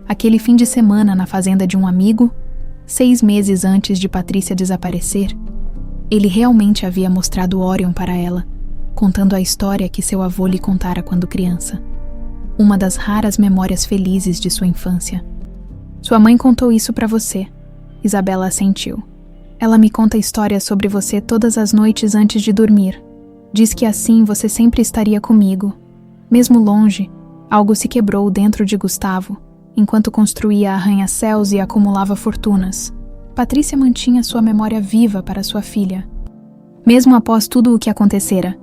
Aquele fim de semana na fazenda de um amigo, 6 meses antes de Patrícia desaparecer, ele realmente havia mostrado Orion para ela, contando a história que seu avô lhe contara quando criança. Uma das raras memórias felizes de sua infância. Sua mãe contou isso para você. Isabela assentiu. Ela me conta histórias sobre você todas as noites antes de dormir. Diz que assim você sempre estaria comigo. Mesmo longe, algo se quebrou dentro de Gustavo, enquanto construía arranha-céus e acumulava fortunas. Patrícia mantinha sua memória viva para sua filha. Mesmo após tudo o que acontecera,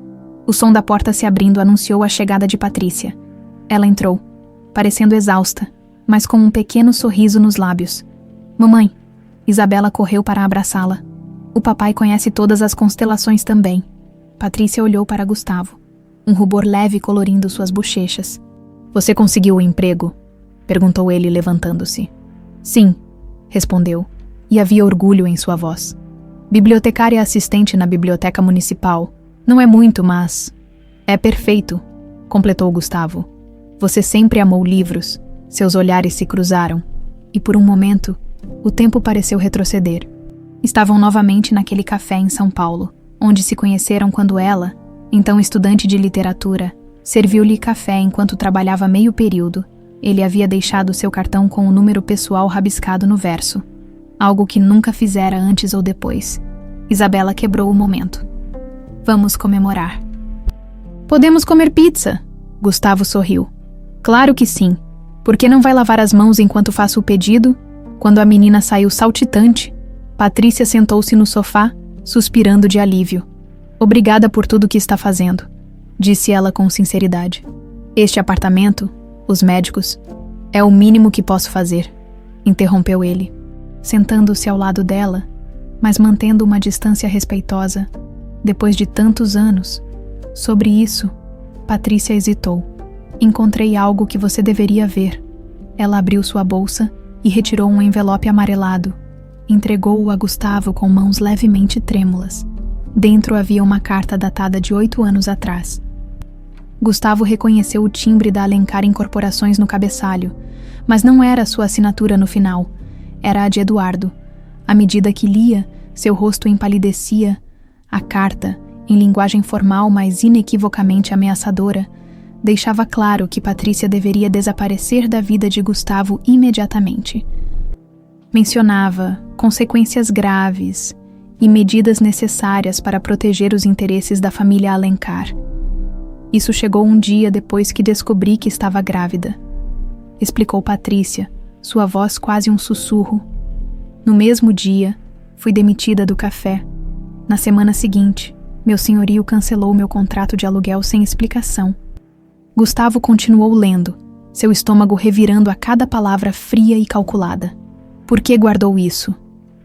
o som da porta se abrindo anunciou a chegada de Patrícia. Ela entrou, parecendo exausta, mas com um pequeno sorriso nos lábios. Mamãe! Isabela correu para abraçá-la. O papai conhece todas as constelações também. Patrícia olhou para Gustavo, um rubor leve colorindo suas bochechas. Você conseguiu o emprego? Perguntou ele, levantando-se. Sim, respondeu, e havia orgulho em sua voz. Bibliotecária assistente na biblioteca municipal. Não é muito, mas... É perfeito, completou Gustavo. Você sempre amou livros. Seus olhares se cruzaram, e por um momento, o tempo pareceu retroceder. Estavam novamente naquele café em São Paulo, onde se conheceram quando ela, então estudante de literatura, serviu-lhe café enquanto trabalhava meio período. Ele havia deixado seu cartão com o número pessoal rabiscado no verso, algo que nunca fizera antes ou depois. Isabela quebrou o momento. Vamos comemorar. Podemos comer pizza, Gustavo sorriu. Claro que sim. Por que não vai lavar as mãos enquanto faço o pedido? Quando a menina saiu saltitante, Patrícia sentou-se no sofá, suspirando de alívio. Obrigada por tudo que está fazendo, disse ela com sinceridade. Este apartamento, os médicos, é o mínimo que posso fazer, interrompeu ele, sentando-se ao lado dela, mas mantendo uma distância respeitosa. Depois de tantos anos, sobre isso, Patrícia hesitou. Encontrei algo que você deveria ver. Ela abriu sua bolsa e retirou um envelope amarelado. Entregou-o a Gustavo com mãos levemente trêmulas. Dentro havia uma carta datada de 8 anos atrás. Gustavo reconheceu o timbre da Alencar Incorporações no cabeçalho, mas não era sua assinatura no final. Era a de Eduardo. À medida que lia, seu rosto empalidecia. A carta, em linguagem formal mas inequivocamente ameaçadora, deixava claro que Patrícia deveria desaparecer da vida de Gustavo imediatamente. Mencionava consequências graves e medidas necessárias para proteger os interesses da família Alencar. Isso chegou um dia depois que descobri que estava grávida, explicou Patrícia, sua voz quase um sussurro. No mesmo dia, fui demitida do café. Na semana seguinte, meu senhorio cancelou meu contrato de aluguel sem explicação. Gustavo continuou lendo, seu estômago revirando a cada palavra fria e calculada. Por que guardou isso?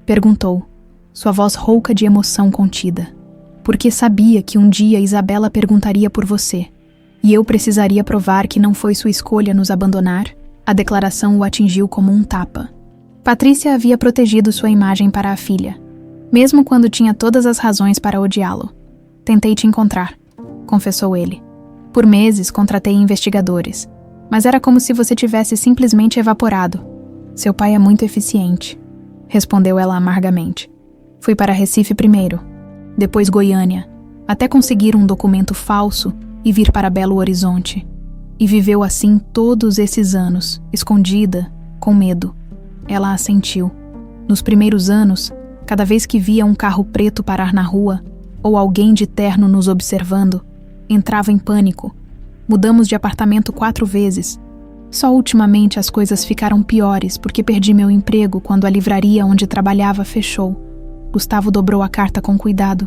Perguntou, sua voz rouca de emoção contida. Porque sabia que um dia Isabela perguntaria por você, e eu precisaria provar que não foi sua escolha nos abandonar. A declaração o atingiu como um tapa. Patrícia havia protegido sua imagem para a filha, mesmo quando tinha todas as razões para odiá-lo. Tentei te encontrar, confessou ele. Por meses contratei investigadores, mas era como se você tivesse simplesmente evaporado. Seu pai é muito eficiente, respondeu ela amargamente. Fui para Recife primeiro, depois Goiânia, até conseguir um documento falso e vir para Belo Horizonte. E viveu assim todos esses anos, escondida, com medo. Ela assentiu. Nos primeiros anos, cada vez que via um carro preto parar na rua, ou alguém de terno nos observando, entrava em pânico. Mudamos de apartamento 4 vezes. Só ultimamente as coisas ficaram piores porque perdi meu emprego quando a livraria onde trabalhava fechou. Gustavo dobrou a carta com cuidado,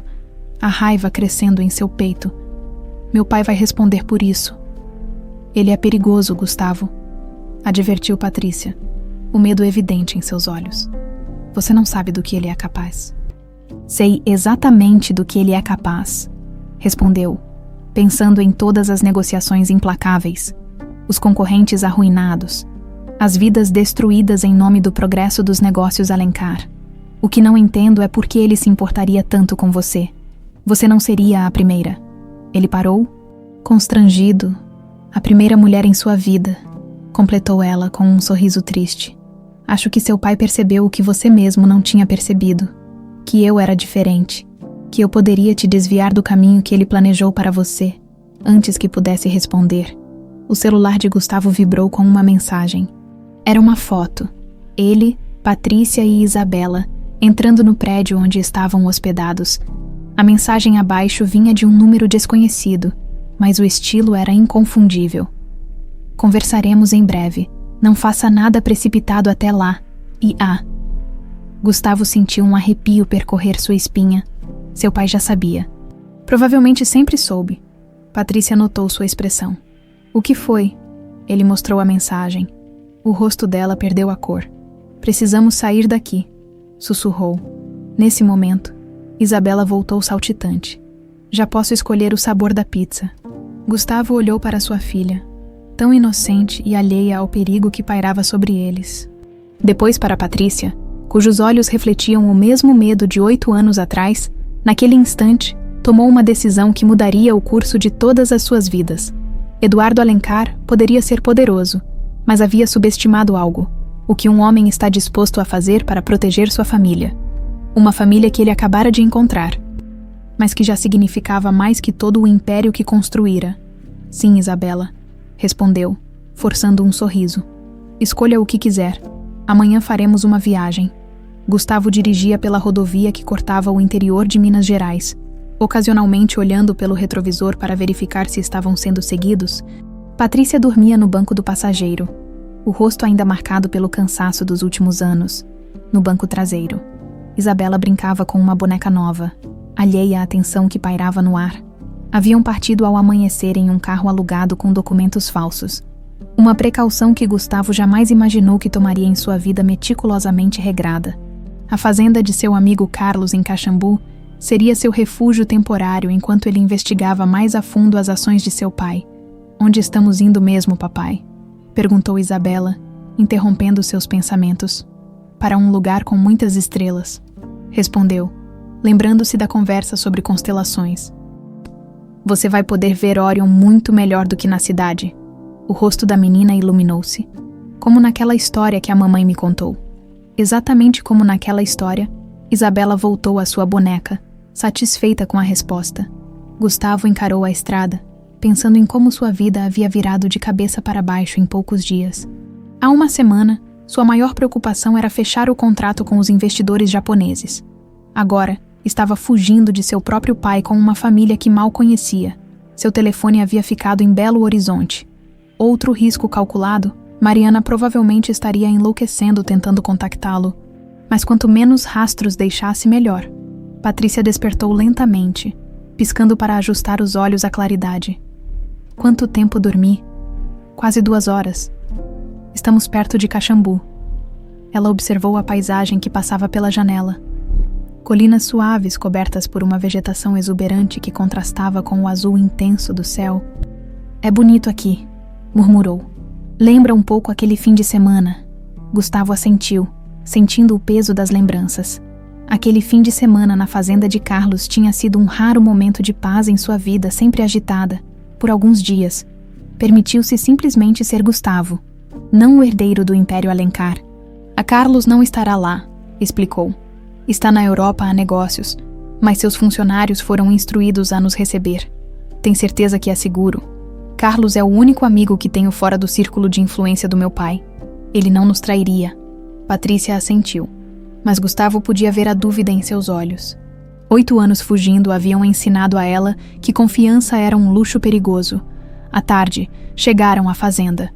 a raiva crescendo em seu peito. Meu pai vai responder por isso. Ele é perigoso, Gustavo, advertiu Patrícia, o medo evidente em seus olhos. Você não sabe do que ele é capaz. Sei exatamente do que ele é capaz, respondeu, pensando em todas as negociações implacáveis, os concorrentes arruinados, as vidas destruídas em nome do progresso dos negócios Alencar. O que não entendo é por que ele se importaria tanto com você. Você não seria a primeira. Ele parou, constrangido. A primeira mulher em sua vida, completou ela com um sorriso triste. Acho que seu pai percebeu o que você mesmo não tinha percebido, que eu era diferente, que eu poderia te desviar do caminho que ele planejou para você, antes que pudesse responder. O celular de Gustavo vibrou com uma mensagem. Era uma foto. Ele, Patrícia e Isabela, entrando no prédio onde estavam hospedados. A mensagem abaixo vinha de um número desconhecido, mas o estilo era inconfundível. Conversaremos em breve. Não faça nada precipitado até lá. I.A. Gustavo sentiu um arrepio percorrer sua espinha. Seu pai já sabia. Provavelmente sempre soube. Patrícia notou sua expressão. O que foi? Ele mostrou a mensagem. O rosto dela perdeu a cor. Precisamos sair daqui, sussurrou. Nesse momento, Isabela voltou saltitante. Já posso escolher o sabor da pizza. Gustavo olhou para sua filha, tão inocente e alheia ao perigo que pairava sobre eles. Depois para Patrícia, cujos olhos refletiam o mesmo medo de 8 anos atrás, naquele instante, tomou uma decisão que mudaria o curso de todas as suas vidas. Eduardo Alencar poderia ser poderoso, mas havia subestimado algo, o que um homem está disposto a fazer para proteger sua família. Uma família que ele acabara de encontrar, mas que já significava mais que todo o império que construíra. Sim, Isabela, respondeu, forçando um sorriso. Escolha o que quiser. Amanhã faremos uma viagem. Gustavo dirigia pela rodovia que cortava o interior de Minas Gerais. Ocasionalmente olhando pelo retrovisor para verificar se estavam sendo seguidos, Patrícia dormia no banco do passageiro, o rosto ainda marcado pelo cansaço dos últimos anos. No banco traseiro, Isabela brincava com uma boneca nova, alheia à atenção que pairava no ar. Haviam partido ao amanhecer em um carro alugado com documentos falsos. Uma precaução que Gustavo jamais imaginou que tomaria em sua vida meticulosamente regrada. A fazenda de seu amigo Carlos em Caxambu seria seu refúgio temporário enquanto ele investigava mais a fundo as ações de seu pai. "Onde estamos indo mesmo, papai?" perguntou Isabela, interrompendo seus pensamentos. "Para um lugar com muitas estrelas", respondeu, lembrando-se da conversa sobre constelações. "Você vai poder ver Órion muito melhor do que na cidade." O rosto da menina iluminou-se, como naquela história que a mamãe me contou. Exatamente como naquela história, Isabela voltou à sua boneca, satisfeita com a resposta. Gustavo encarou a estrada, pensando em como sua vida havia virado de cabeça para baixo em poucos dias. Há uma semana, sua maior preocupação era fechar o contrato com os investidores japoneses. Agora, estava fugindo de seu próprio pai com uma família que mal conhecia. Seu telefone havia ficado em Belo Horizonte. Outro risco calculado, Mariana provavelmente estaria enlouquecendo tentando contactá-lo. Mas quanto menos rastros deixasse, melhor. Patrícia despertou lentamente, piscando para ajustar os olhos à claridade. Quanto tempo dormi? Quase 2 horas. Estamos perto de Caxambu. Ela observou a paisagem que passava pela janela. Colinas suaves cobertas por uma vegetação exuberante que contrastava com o azul intenso do céu. "É bonito aqui", murmurou. "Lembra um pouco aquele fim de semana." Gustavo assentiu, sentindo o peso das lembranças. Aquele fim de semana na fazenda de Carlos tinha sido um raro momento de paz em sua vida, sempre agitada. Por alguns dias, permitiu-se simplesmente ser Gustavo, não o herdeiro do Império Alencar. "A Carlos não estará lá", explicou. "Está na Europa a negócios, mas seus funcionários foram instruídos a nos receber. Tem certeza que é seguro? Carlos é o único amigo que tenho fora do círculo de influência do meu pai. Ele não nos trairia." Patrícia assentiu, mas Gustavo podia ver a dúvida em seus olhos. 8 anos fugindo haviam ensinado a ela que confiança era um luxo perigoso. À tarde, chegaram à fazenda.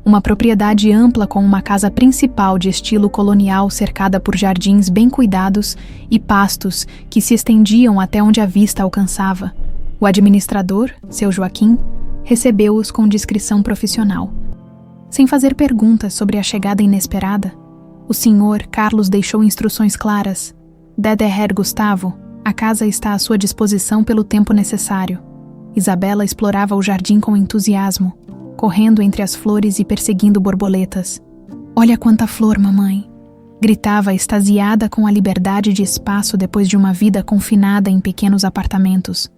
Uma propriedade ampla com uma casa principal de estilo colonial cercada por jardins bem cuidados e pastos que se estendiam até onde a vista alcançava. O administrador, seu Joaquim, recebeu-os com discrição profissional. Sem fazer perguntas sobre a chegada inesperada, o senhor Carlos deixou instruções claras. "Dede Herr Gustavo, a casa está à sua disposição pelo tempo necessário." Isabela explorava o jardim com entusiasmo, correndo entre as flores e perseguindo borboletas. "Olha quanta flor, mamãe!" gritava extasiada com a liberdade de espaço depois de uma vida confinada em pequenos apartamentos.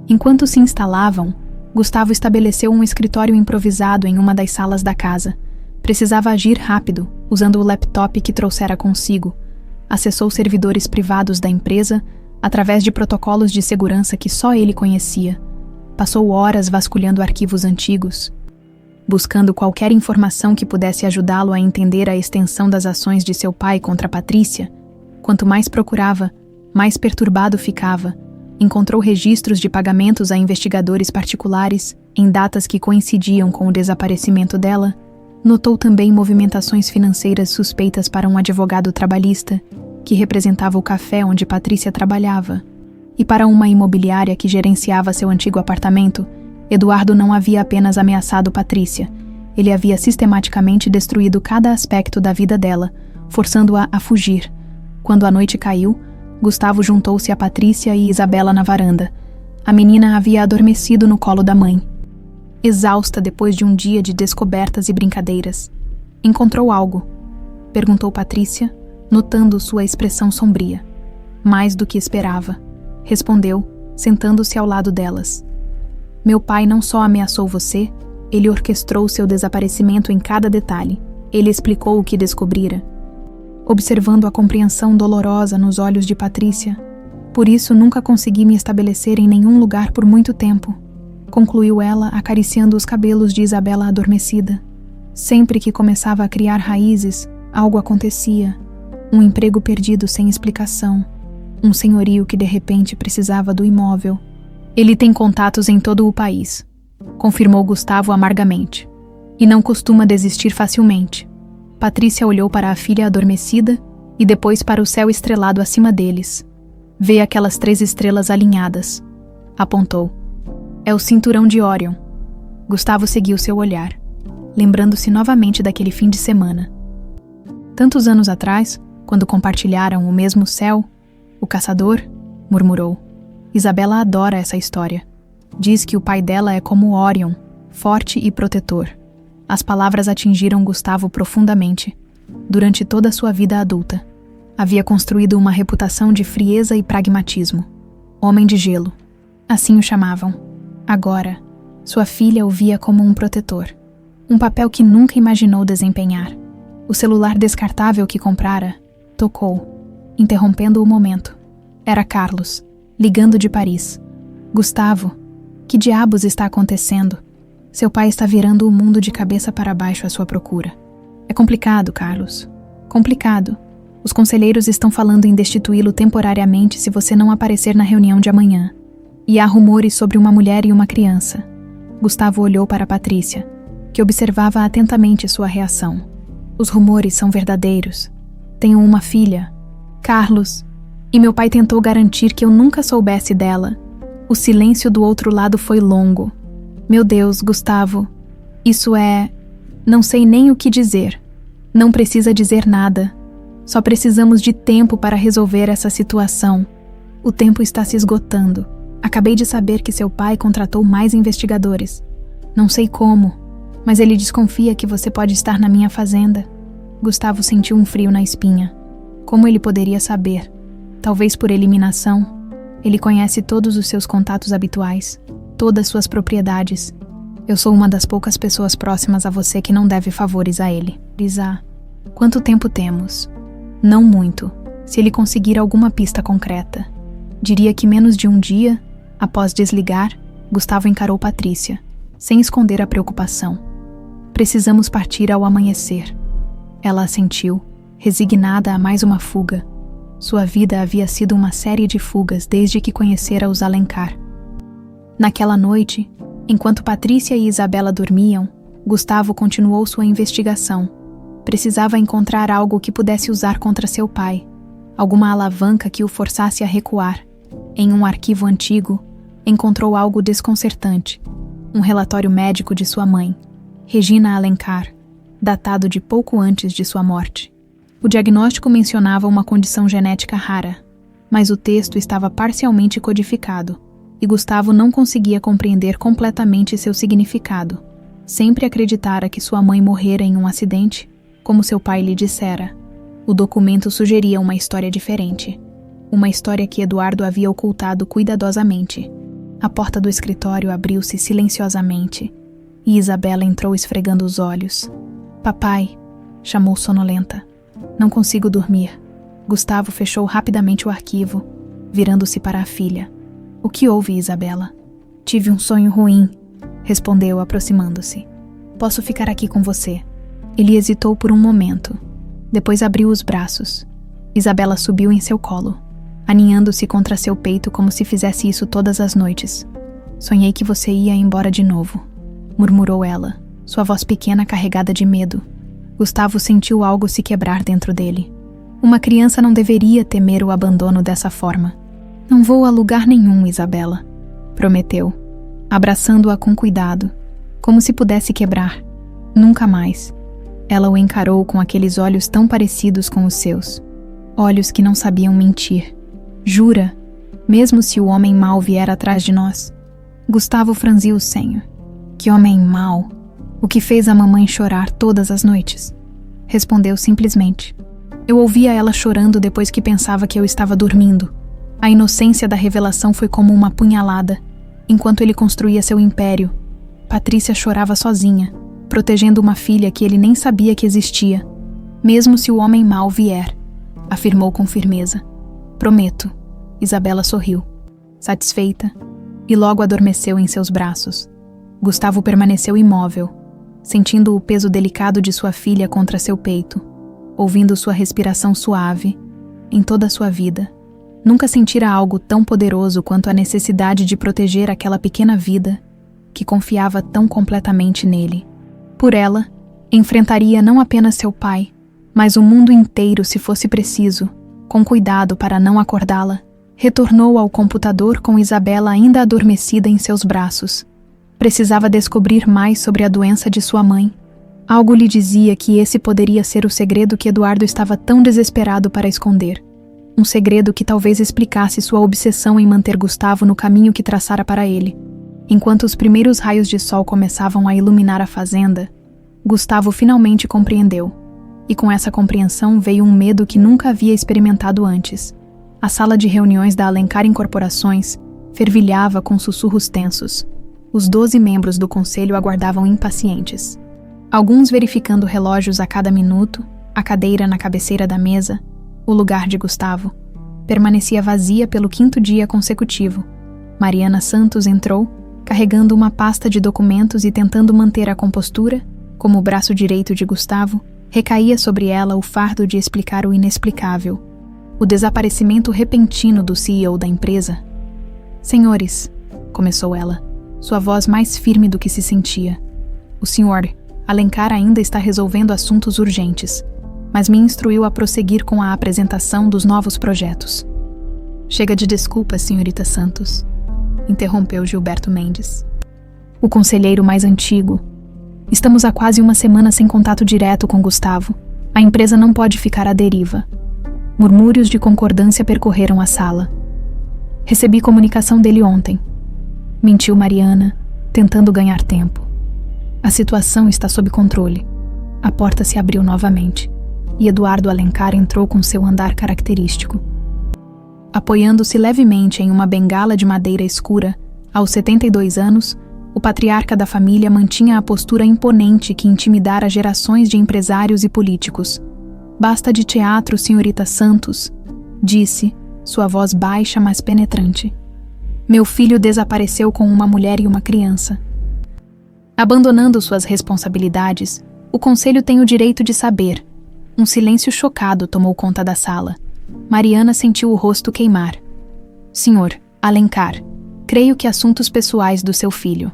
Enquanto se instalavam, Gustavo estabeleceu um escritório improvisado em uma das salas da casa. Precisava agir rápido, usando o laptop que trouxera consigo. Acessou servidores privados da empresa, através de protocolos de segurança que só ele conhecia. Passou horas vasculhando arquivos antigos, buscando qualquer informação que pudesse ajudá-lo a entender a extensão das ações de seu pai contra Patrícia. Quanto mais procurava, mais perturbado ficava. Encontrou registros de pagamentos a investigadores particulares, em datas que coincidiam com o desaparecimento dela. Notou também movimentações financeiras suspeitas para um advogado trabalhista, que representava o café onde Patrícia trabalhava. E para uma imobiliária que gerenciava seu antigo apartamento, Eduardo não havia apenas ameaçado Patrícia, ele havia sistematicamente destruído cada aspecto da vida dela, forçando-a a fugir. Quando a noite caiu, Gustavo juntou-se a Patrícia e Isabela na varanda. A menina havia adormecido no colo da mãe. Exausta depois de um dia de descobertas e brincadeiras. "Encontrou algo?" perguntou Patrícia, notando sua expressão sombria. "Mais do que esperava", respondeu, sentando-se ao lado delas. "Meu pai não só ameaçou você, ele orquestrou seu desaparecimento em cada detalhe. Ele explicou o que descobrira." Observando a compreensão dolorosa nos olhos de Patrícia. "Por isso nunca consegui me estabelecer em nenhum lugar por muito tempo", concluiu ela, acariciando os cabelos de Isabela adormecida. "Sempre que começava a criar raízes, algo acontecia. Um emprego perdido sem explicação. Um senhorio que de repente precisava do imóvel. Ele tem contatos em todo o país, confirmou Gustavo amargamente. E não costuma desistir facilmente. Patrícia olhou para a filha adormecida e depois para o céu estrelado acima deles. Vê aquelas 3 estrelas alinhadas. Apontou. É o cinturão de Órion. Gustavo seguiu seu olhar, lembrando-se novamente daquele fim de semana. Tantos anos atrás, quando compartilharam o mesmo céu, o caçador murmurou. Isabela adora essa história. Diz que o pai dela é como Órion, forte e protetor. As palavras atingiram Gustavo profundamente. Durante toda a sua vida adulta, havia construído uma reputação de frieza e pragmatismo. Homem de gelo. Assim o chamavam. Agora, sua filha o via como um protetor. Um papel que nunca imaginou desempenhar. O celular descartável que comprara tocou, interrompendo o momento. Era Carlos, ligando de Paris. Gustavo, que diabos está acontecendo? Seu pai está virando o mundo de cabeça para baixo à sua procura. É complicado, Carlos. Complicado. Os conselheiros estão falando em destituí-lo temporariamente se você não aparecer na reunião de amanhã. E há rumores sobre uma mulher e uma criança. Gustavo olhou para Patrícia, que observava atentamente sua reação. Os rumores são verdadeiros. Tenho uma filha, Carlos, e meu pai tentou garantir que eu nunca soubesse dela. O silêncio do outro lado foi longo. Meu Deus, Gustavo, isso é... Não sei nem o que dizer. Não precisa dizer nada. Só precisamos de tempo para resolver essa situação. O tempo está se esgotando. Acabei de saber que seu pai contratou mais investigadores. Não sei como, mas ele desconfia que você pode estar na minha fazenda. Gustavo sentiu um frio na espinha. Como ele poderia saber? Talvez por eliminação. Ele conhece todos os seus contatos habituais, todas suas propriedades. Eu sou uma das poucas pessoas próximas a você que não deve favores a ele. Lisa, quanto tempo temos? Não muito, se ele conseguir alguma pista concreta. Diria que menos de um dia, após desligar, Gustavo encarou Patrícia, sem esconder a preocupação. Precisamos partir ao amanhecer. Ela assentiu, resignada a mais uma fuga. Sua vida havia sido uma série de fugas desde que conhecera os Alencar. Naquela noite, enquanto Patrícia e Isabela dormiam, Gustavo continuou sua investigação. Precisava encontrar algo que pudesse usar contra seu pai, alguma alavanca que o forçasse a recuar. Em um arquivo antigo, encontrou algo desconcertante. Um relatório médico de sua mãe, Regina Alencar, datado de pouco antes de sua morte. O diagnóstico mencionava uma condição genética rara, mas o texto estava parcialmente codificado, e Gustavo não conseguia compreender completamente seu significado. Sempre acreditara que sua mãe morrera em um acidente, como seu pai lhe dissera. O documento sugeria uma história diferente. Uma história que Eduardo havia ocultado cuidadosamente. A porta do escritório abriu-se silenciosamente, e Isabela entrou esfregando os olhos. "Papai", chamou sonolenta. "Não consigo dormir." Gustavo fechou rapidamente o arquivo, virando-se para a filha. "O que houve, Isabela?" "Tive um sonho ruim", respondeu, aproximando-se. "Posso ficar aqui com você?" Ele hesitou por um momento. Depois abriu os braços. Isabela subiu em seu colo, aninhando-se contra seu peito como se fizesse isso todas as noites. "Sonhei que você ia embora de novo", murmurou ela, sua voz pequena carregada de medo. Gustavo sentiu algo se quebrar dentro dele. Uma criança não deveria temer o abandono dessa forma. "Não vou a lugar nenhum, Isabela", prometeu, abraçando-a com cuidado, como se pudesse quebrar. "Nunca mais." Ela o encarou com aqueles olhos tão parecidos com os seus. Olhos que não sabiam mentir. "Jura? Mesmo se o homem mau vier atrás de nós?" Gustavo franziu o senho. "Que homem mau? O que fez a mamãe chorar todas as noites?" Respondeu simplesmente. "Eu ouvia ela chorando depois que pensava que eu estava dormindo. A inocência da revelação foi como uma punhalada, enquanto ele construía seu império. Patrícia chorava sozinha, protegendo uma filha que ele nem sabia que existia. Mesmo se o homem mau vier", afirmou com firmeza. "Prometo." Isabela sorriu, satisfeita, e logo adormeceu em seus braços. Gustavo permaneceu imóvel, sentindo o peso delicado de sua filha contra seu peito, ouvindo sua respiração suave. Em toda a sua vida, Nunca sentira algo tão poderoso quanto a necessidade de proteger aquela pequena vida que confiava tão completamente nele. Por ela, enfrentaria não apenas seu pai, mas o mundo inteiro se fosse preciso. Com cuidado para não acordá-la, retornou ao computador com Isabela ainda adormecida em seus braços. Precisava descobrir mais sobre a doença de sua mãe. Algo lhe dizia que esse poderia ser o segredo que Eduardo estava tão desesperado para esconder. Um segredo que talvez explicasse sua obsessão em manter Gustavo no caminho que traçara para ele. Enquanto os primeiros raios de sol começavam a iluminar a fazenda, Gustavo finalmente compreendeu. E com essa compreensão veio um medo que nunca havia experimentado antes. A sala de reuniões da Alencar Incorporações fervilhava com sussurros tensos. Os 12 membros do conselho aguardavam impacientes. Alguns verificando relógios a cada minuto, a cadeira na cabeceira da mesa, o lugar de Gustavo permanecia vazia pelo 5º dia consecutivo. Mariana Santos entrou, carregando uma pasta de documentos e tentando manter a compostura, como o braço direito de Gustavo, recaía sobre ela o fardo de explicar o inexplicável. O desaparecimento repentino do CEO da empresa. "Senhores", começou ela, sua voz mais firme do que se sentia. "O senhor Alencar ainda está resolvendo assuntos urgentes, mas me instruiu a prosseguir com a apresentação dos novos projetos." "Chega de desculpas, senhorita Santos", interrompeu Gilberto Mendes, o conselheiro mais antigo. "Estamos há quase uma semana sem contato direto com Gustavo. A empresa não pode ficar à deriva." Murmúrios de concordância percorreram a sala. "Recebi comunicação dele ontem", mentiu Mariana, tentando ganhar tempo. "A situação está sob controle." A porta se abriu novamente e Eduardo Alencar entrou com seu andar característico. Apoiando-se levemente em uma bengala de madeira escura, aos 72 anos, o patriarca da família mantinha a postura imponente que intimidara gerações de empresários e políticos. "Basta de teatro, senhorita Santos", disse, sua voz baixa mas penetrante. "Meu filho desapareceu com uma mulher e uma criança." Abandonando suas responsabilidades, o conselho tem o direito de saber. Um silêncio chocado tomou conta da sala. Mariana sentiu o rosto queimar. "Senhor Alencar, creio que assuntos pessoais do seu filho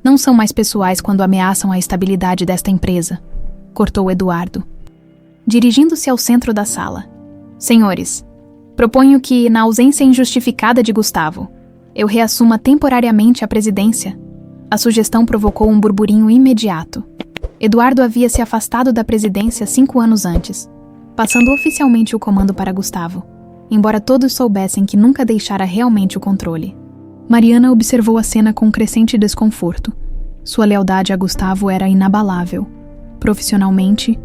não são mais pessoais quando ameaçam a estabilidade desta empresa", cortou Eduardo, dirigindo-se ao centro da sala. "Senhores, proponho que, na ausência injustificada de Gustavo, eu reassuma temporariamente a presidência." A sugestão provocou um burburinho imediato. Eduardo havia se afastado da presidência 5 anos antes, passando oficialmente o comando para Gustavo, embora todos soubessem que nunca deixara realmente o controle. Mariana observou a cena com crescente desconforto. Sua lealdade a Gustavo era inabalável. Profissionalmente,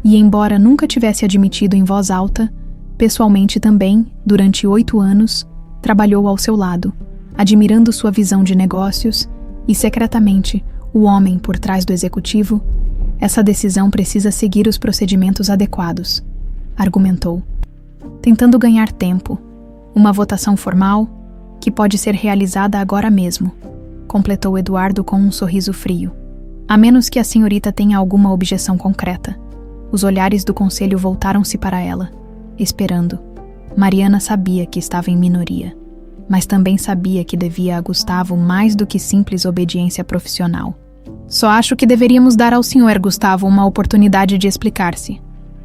e embora nunca tivesse admitido em voz alta, pessoalmente também, durante 8 anos, trabalhou ao seu lado, admirando sua visão de negócios e, secretamente, o homem por trás do executivo. "Essa decisão precisa seguir os procedimentos adequados", argumentou, tentando ganhar tempo. "Uma votação formal, que pode ser realizada agora mesmo", completou Eduardo com um sorriso frio. "A menos que a senhorita tenha alguma objeção concreta." Os olhares do conselho voltaram-se para ela, esperando. Mariana sabia que estava em minoria, mas também sabia que devia a Gustavo mais do que simples obediência profissional. "Só acho que deveríamos dar ao senhor Gustavo uma oportunidade de explicar-se",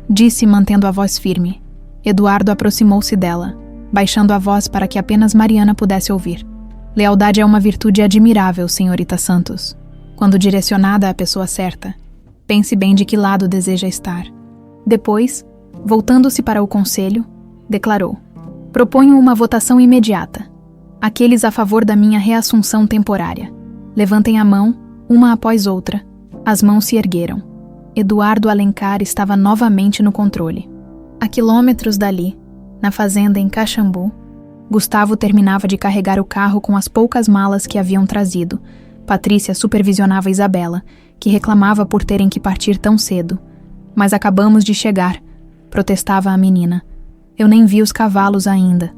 disse mantendo a voz firme. Eduardo aproximou-se dela, baixando a voz para que apenas Mariana pudesse ouvir. "Lealdade é uma virtude admirável, senhorita Santos. Quando direcionada à pessoa certa, pense bem de que lado deseja estar." Depois, voltando-se para o conselho, declarou: "Proponho uma votação imediata. Aqueles a favor da minha reassunção temporária, levantem a mão, uma após outra." As mãos se ergueram. Eduardo Alencar estava novamente no controle. A quilômetros dali, na fazenda em Caxambu, Gustavo terminava de carregar o carro com as poucas malas que haviam trazido. Patrícia supervisionava Isabela, que reclamava por terem que partir tão cedo. "Mas acabamos de chegar", protestava a menina. "Eu nem vi os cavalos ainda."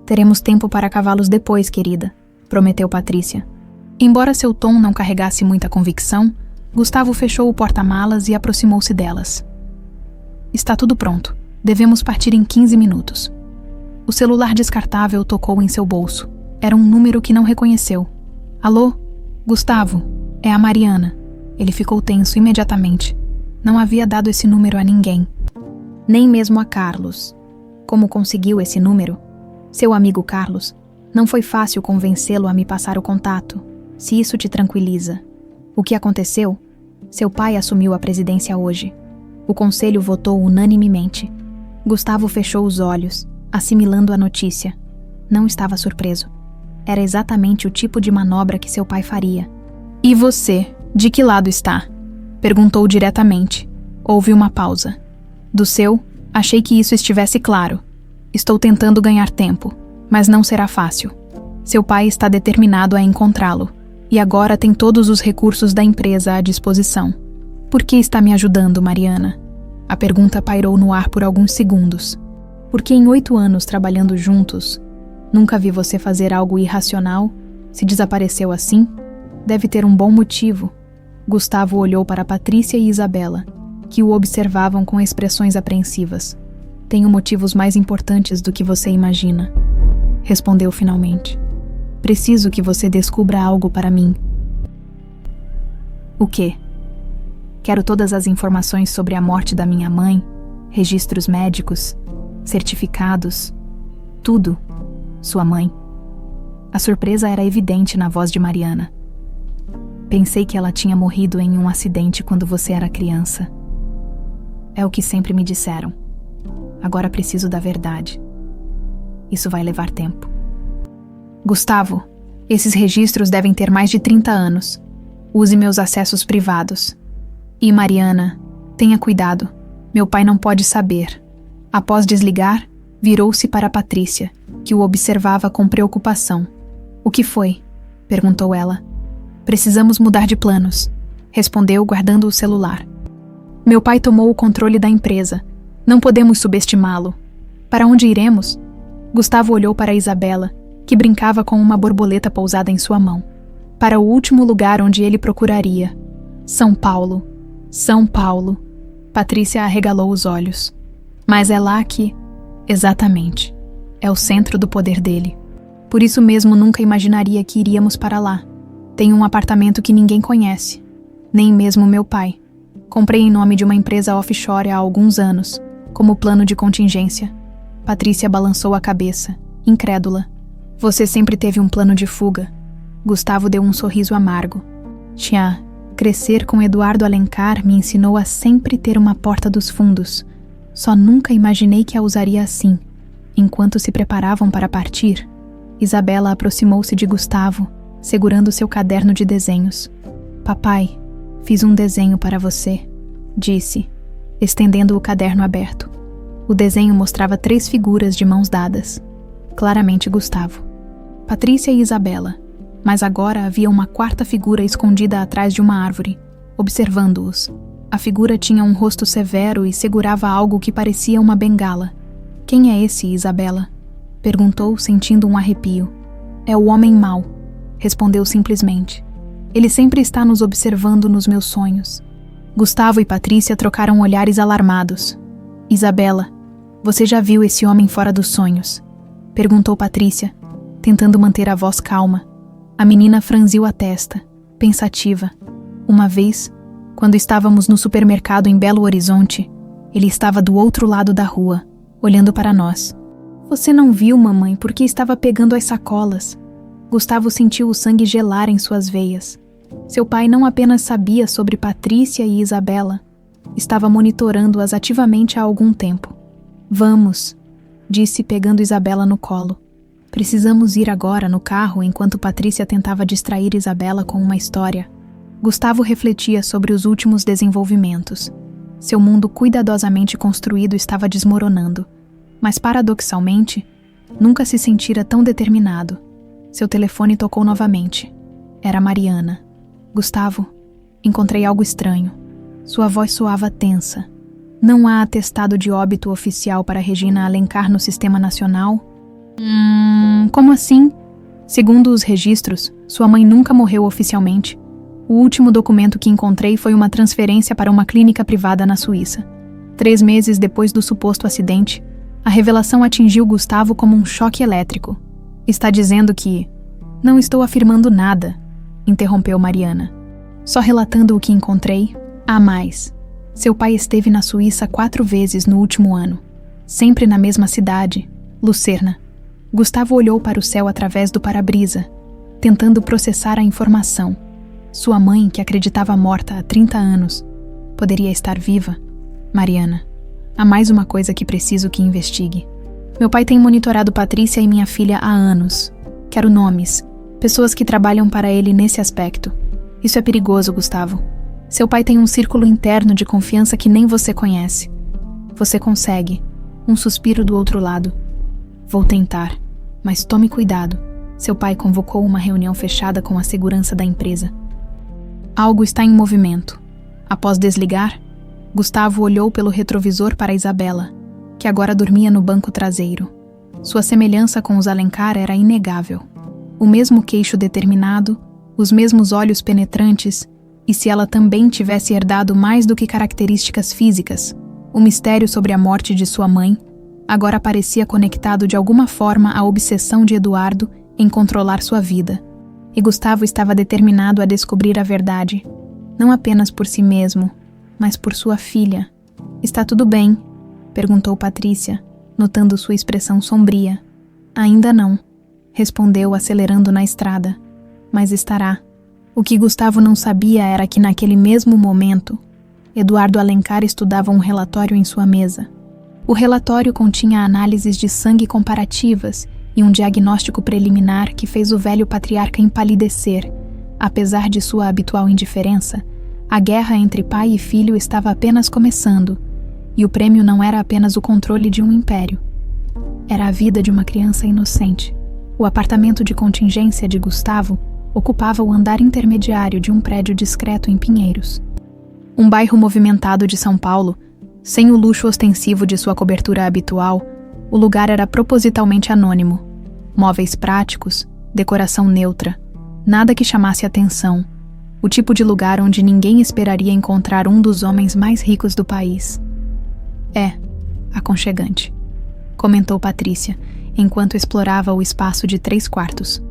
"Teremos tempo para cavalos depois, querida", prometeu Patrícia. Embora seu tom não carregasse muita convicção, Gustavo fechou o porta-malas e aproximou-se delas. "Está tudo pronto. Devemos partir em 15 minutos." O celular descartável tocou em seu bolso. Era um número que não reconheceu. Alô? Gustavo, é a Mariana. Ele ficou tenso imediatamente. Não havia dado esse número a ninguém. Nem mesmo a Carlos. Como conseguiu esse número? Seu amigo Carlos. Não foi fácil convencê-lo a me passar o contato, se isso te tranquiliza. O que aconteceu? Seu pai assumiu a presidência hoje. O conselho votou unanimemente. Gustavo fechou os olhos, assimilando a notícia. Não estava surpreso. Era exatamente o tipo de manobra que seu pai faria. E você, de que lado está? Perguntou diretamente. Houve uma pausa. Do seu, achei que isso estivesse claro. Estou tentando ganhar tempo, mas não será fácil. Seu pai está determinado a encontrá-lo, e agora tem todos os recursos da empresa à disposição. Por que está me ajudando, Mariana? A pergunta pairou no ar por alguns segundos. Porque em 8 anos trabalhando juntos, nunca vi você fazer algo irracional. Se desapareceu assim, deve ter um bom motivo. Gustavo olhou para Patrícia e Isabela, que o observavam com expressões apreensivas. Tenho motivos mais importantes do que você imagina, respondeu finalmente. Preciso que você descubra algo para mim. O quê? Quero todas as informações sobre a morte da minha mãe, registros médicos, certificados, tudo. Sua mãe. A surpresa era evidente na voz de Mariana. Pensei que ela tinha morrido em um acidente quando você era criança. É o que sempre me disseram. Agora preciso da verdade. Isso vai levar tempo. Gustavo, esses registros devem ter mais de 30 anos. Use meus acessos privados. E Mariana, tenha cuidado. Meu pai não pode saber. Após desligar, virou-se para Patrícia, que o observava com preocupação. O que foi? Perguntou ela. Precisamos mudar de planos, respondeu guardando o celular. Meu pai tomou o controle da empresa. Não podemos subestimá-lo. Para onde iremos? Gustavo olhou para Isabela, que brincava com uma borboleta pousada em sua mão. Para o último lugar onde ele procuraria. São Paulo. São Paulo. Patrícia arregalou os olhos. Mas é lá que... Exatamente. É o centro do poder dele. Por isso mesmo nunca imaginaria que iríamos para lá. Tem um apartamento que ninguém conhece. Nem mesmo meu pai. Comprei em nome de uma empresa offshore há alguns anos, como plano de contingência. Patrícia balançou a cabeça, incrédula. Você sempre teve um plano de fuga. Gustavo deu um sorriso amargo. Tchá, crescer com Eduardo Alencar me ensinou a sempre ter uma porta dos fundos. Só nunca imaginei que a usaria assim. Enquanto se preparavam para partir, Isabela aproximou-se de Gustavo, segurando seu caderno de desenhos. Papai, fiz um desenho para você, disse, estendendo o caderno aberto. O desenho mostrava 3 figuras de mãos dadas. Claramente Gustavo. Patrícia e Isabela. Mas agora havia uma 4ª figura escondida atrás de uma árvore, observando-os. A figura tinha um rosto severo e segurava algo que parecia uma bengala. Quem é esse, Isabela? Perguntou, sentindo um arrepio. É o homem mau, respondeu simplesmente. Ele sempre está nos observando nos meus sonhos. Gustavo e Patrícia trocaram olhares alarmados. Isabela, você já viu esse homem fora dos sonhos? Perguntou Patrícia, tentando manter a voz calma. A menina franziu a testa, pensativa. Uma vez, quando estávamos no supermercado em Belo Horizonte, ele estava do outro lado da rua, olhando para nós. Você não viu, mamãe, porque estava pegando as sacolas. Gustavo sentiu o sangue gelar em suas veias. Seu pai não apenas sabia sobre Patrícia e Isabela, estava monitorando-as ativamente há algum tempo. Vamos, disse pegando Isabela no colo. Precisamos ir agora no carro enquanto Patrícia tentava distrair Isabela com uma história. Gustavo refletia sobre os últimos desenvolvimentos. Seu mundo cuidadosamente construído estava desmoronando, mas paradoxalmente, nunca se sentira tão determinado. Seu telefone tocou novamente. Era Mariana. Gustavo, encontrei algo estranho. Sua voz soava tensa. Não há atestado de óbito oficial para Regina Alencar no Sistema Nacional? Como assim? Segundo os registros, sua mãe nunca morreu oficialmente. O último documento que encontrei foi uma transferência para uma clínica privada na Suíça. 3 meses depois do suposto acidente, A revelação atingiu Gustavo como um choque elétrico. Está dizendo que... Não estou afirmando nada, interrompeu Mariana. Só relatando o que encontrei. Há mais. Seu pai esteve na Suíça 4 vezes no último ano. Sempre na mesma cidade, Lucerna. Gustavo olhou para o céu através do para-brisa, tentando processar a informação. Sua mãe, que acreditava morta há 30 anos, poderia estar viva. Mariana, há mais uma coisa que preciso que investigue. Meu pai tem monitorado Patrícia e minha filha há anos. Quero nomes, pessoas que trabalham para ele nesse aspecto. Isso é perigoso, Gustavo. Seu pai tem um círculo interno de confiança que nem você conhece. Você consegue. Um suspiro do outro lado. Vou tentar, mas tome cuidado. Seu pai convocou uma reunião fechada com a segurança da empresa. Algo está em movimento. Após desligar, Gustavo olhou pelo retrovisor para Isabela, que agora dormia no banco traseiro. Sua semelhança com os Alencar era inegável. O mesmo queixo determinado, os mesmos olhos penetrantes, e se ela também tivesse herdado mais do que características físicas, o mistério sobre a morte de sua mãe agora parecia conectado de alguma forma à obsessão de Eduardo em controlar sua vida. E Gustavo estava determinado a descobrir a verdade, não apenas por si mesmo, mas por sua filha. Está tudo bem? Perguntou Patrícia, notando sua expressão sombria. Ainda não, respondeu acelerando na estrada. Mas estará. O que Gustavo não sabia era que naquele mesmo momento, Eduardo Alencar estudava um relatório em sua mesa. O relatório continha análises de sangue comparativas e um diagnóstico preliminar que fez o velho patriarca empalidecer. Apesar de sua habitual indiferença, a guerra entre pai e filho estava apenas começando, e o prêmio não era apenas o controle de um império. Era a vida de uma criança inocente. O apartamento de contingência de Gustavo ocupava o andar intermediário de um prédio discreto em Pinheiros. Um bairro movimentado de São Paulo, sem o luxo ostensivo de sua cobertura habitual, o lugar era propositalmente anônimo. Móveis práticos, decoração neutra, nada que chamasse atenção. O tipo de lugar onde ninguém esperaria encontrar um dos homens mais ricos do país. É, aconchegante, comentou Patrícia, enquanto explorava o espaço de 3 quartos.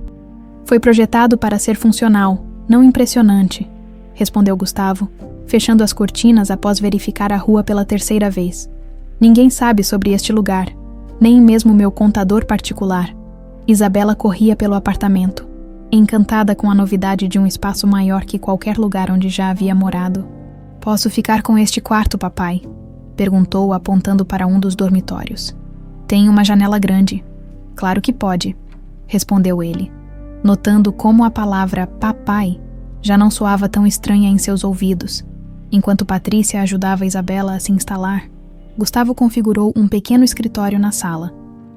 Foi projetado para ser funcional, não impressionante, respondeu Gustavo, fechando as cortinas após verificar a rua pela 3ª vez. Ninguém sabe sobre este lugar, nem mesmo meu contador particular. Isabela corria pelo apartamento, encantada com a novidade de um espaço maior que qualquer lugar onde já havia morado. Posso ficar com este quarto, papai? Perguntou, apontando para um dos dormitórios. Tem uma janela grande. Claro que pode, respondeu ele, notando como a palavra papai já não soava tão estranha em seus ouvidos. Enquanto Patrícia ajudava Isabela a se instalar, Gustavo configurou um pequeno escritório na sala.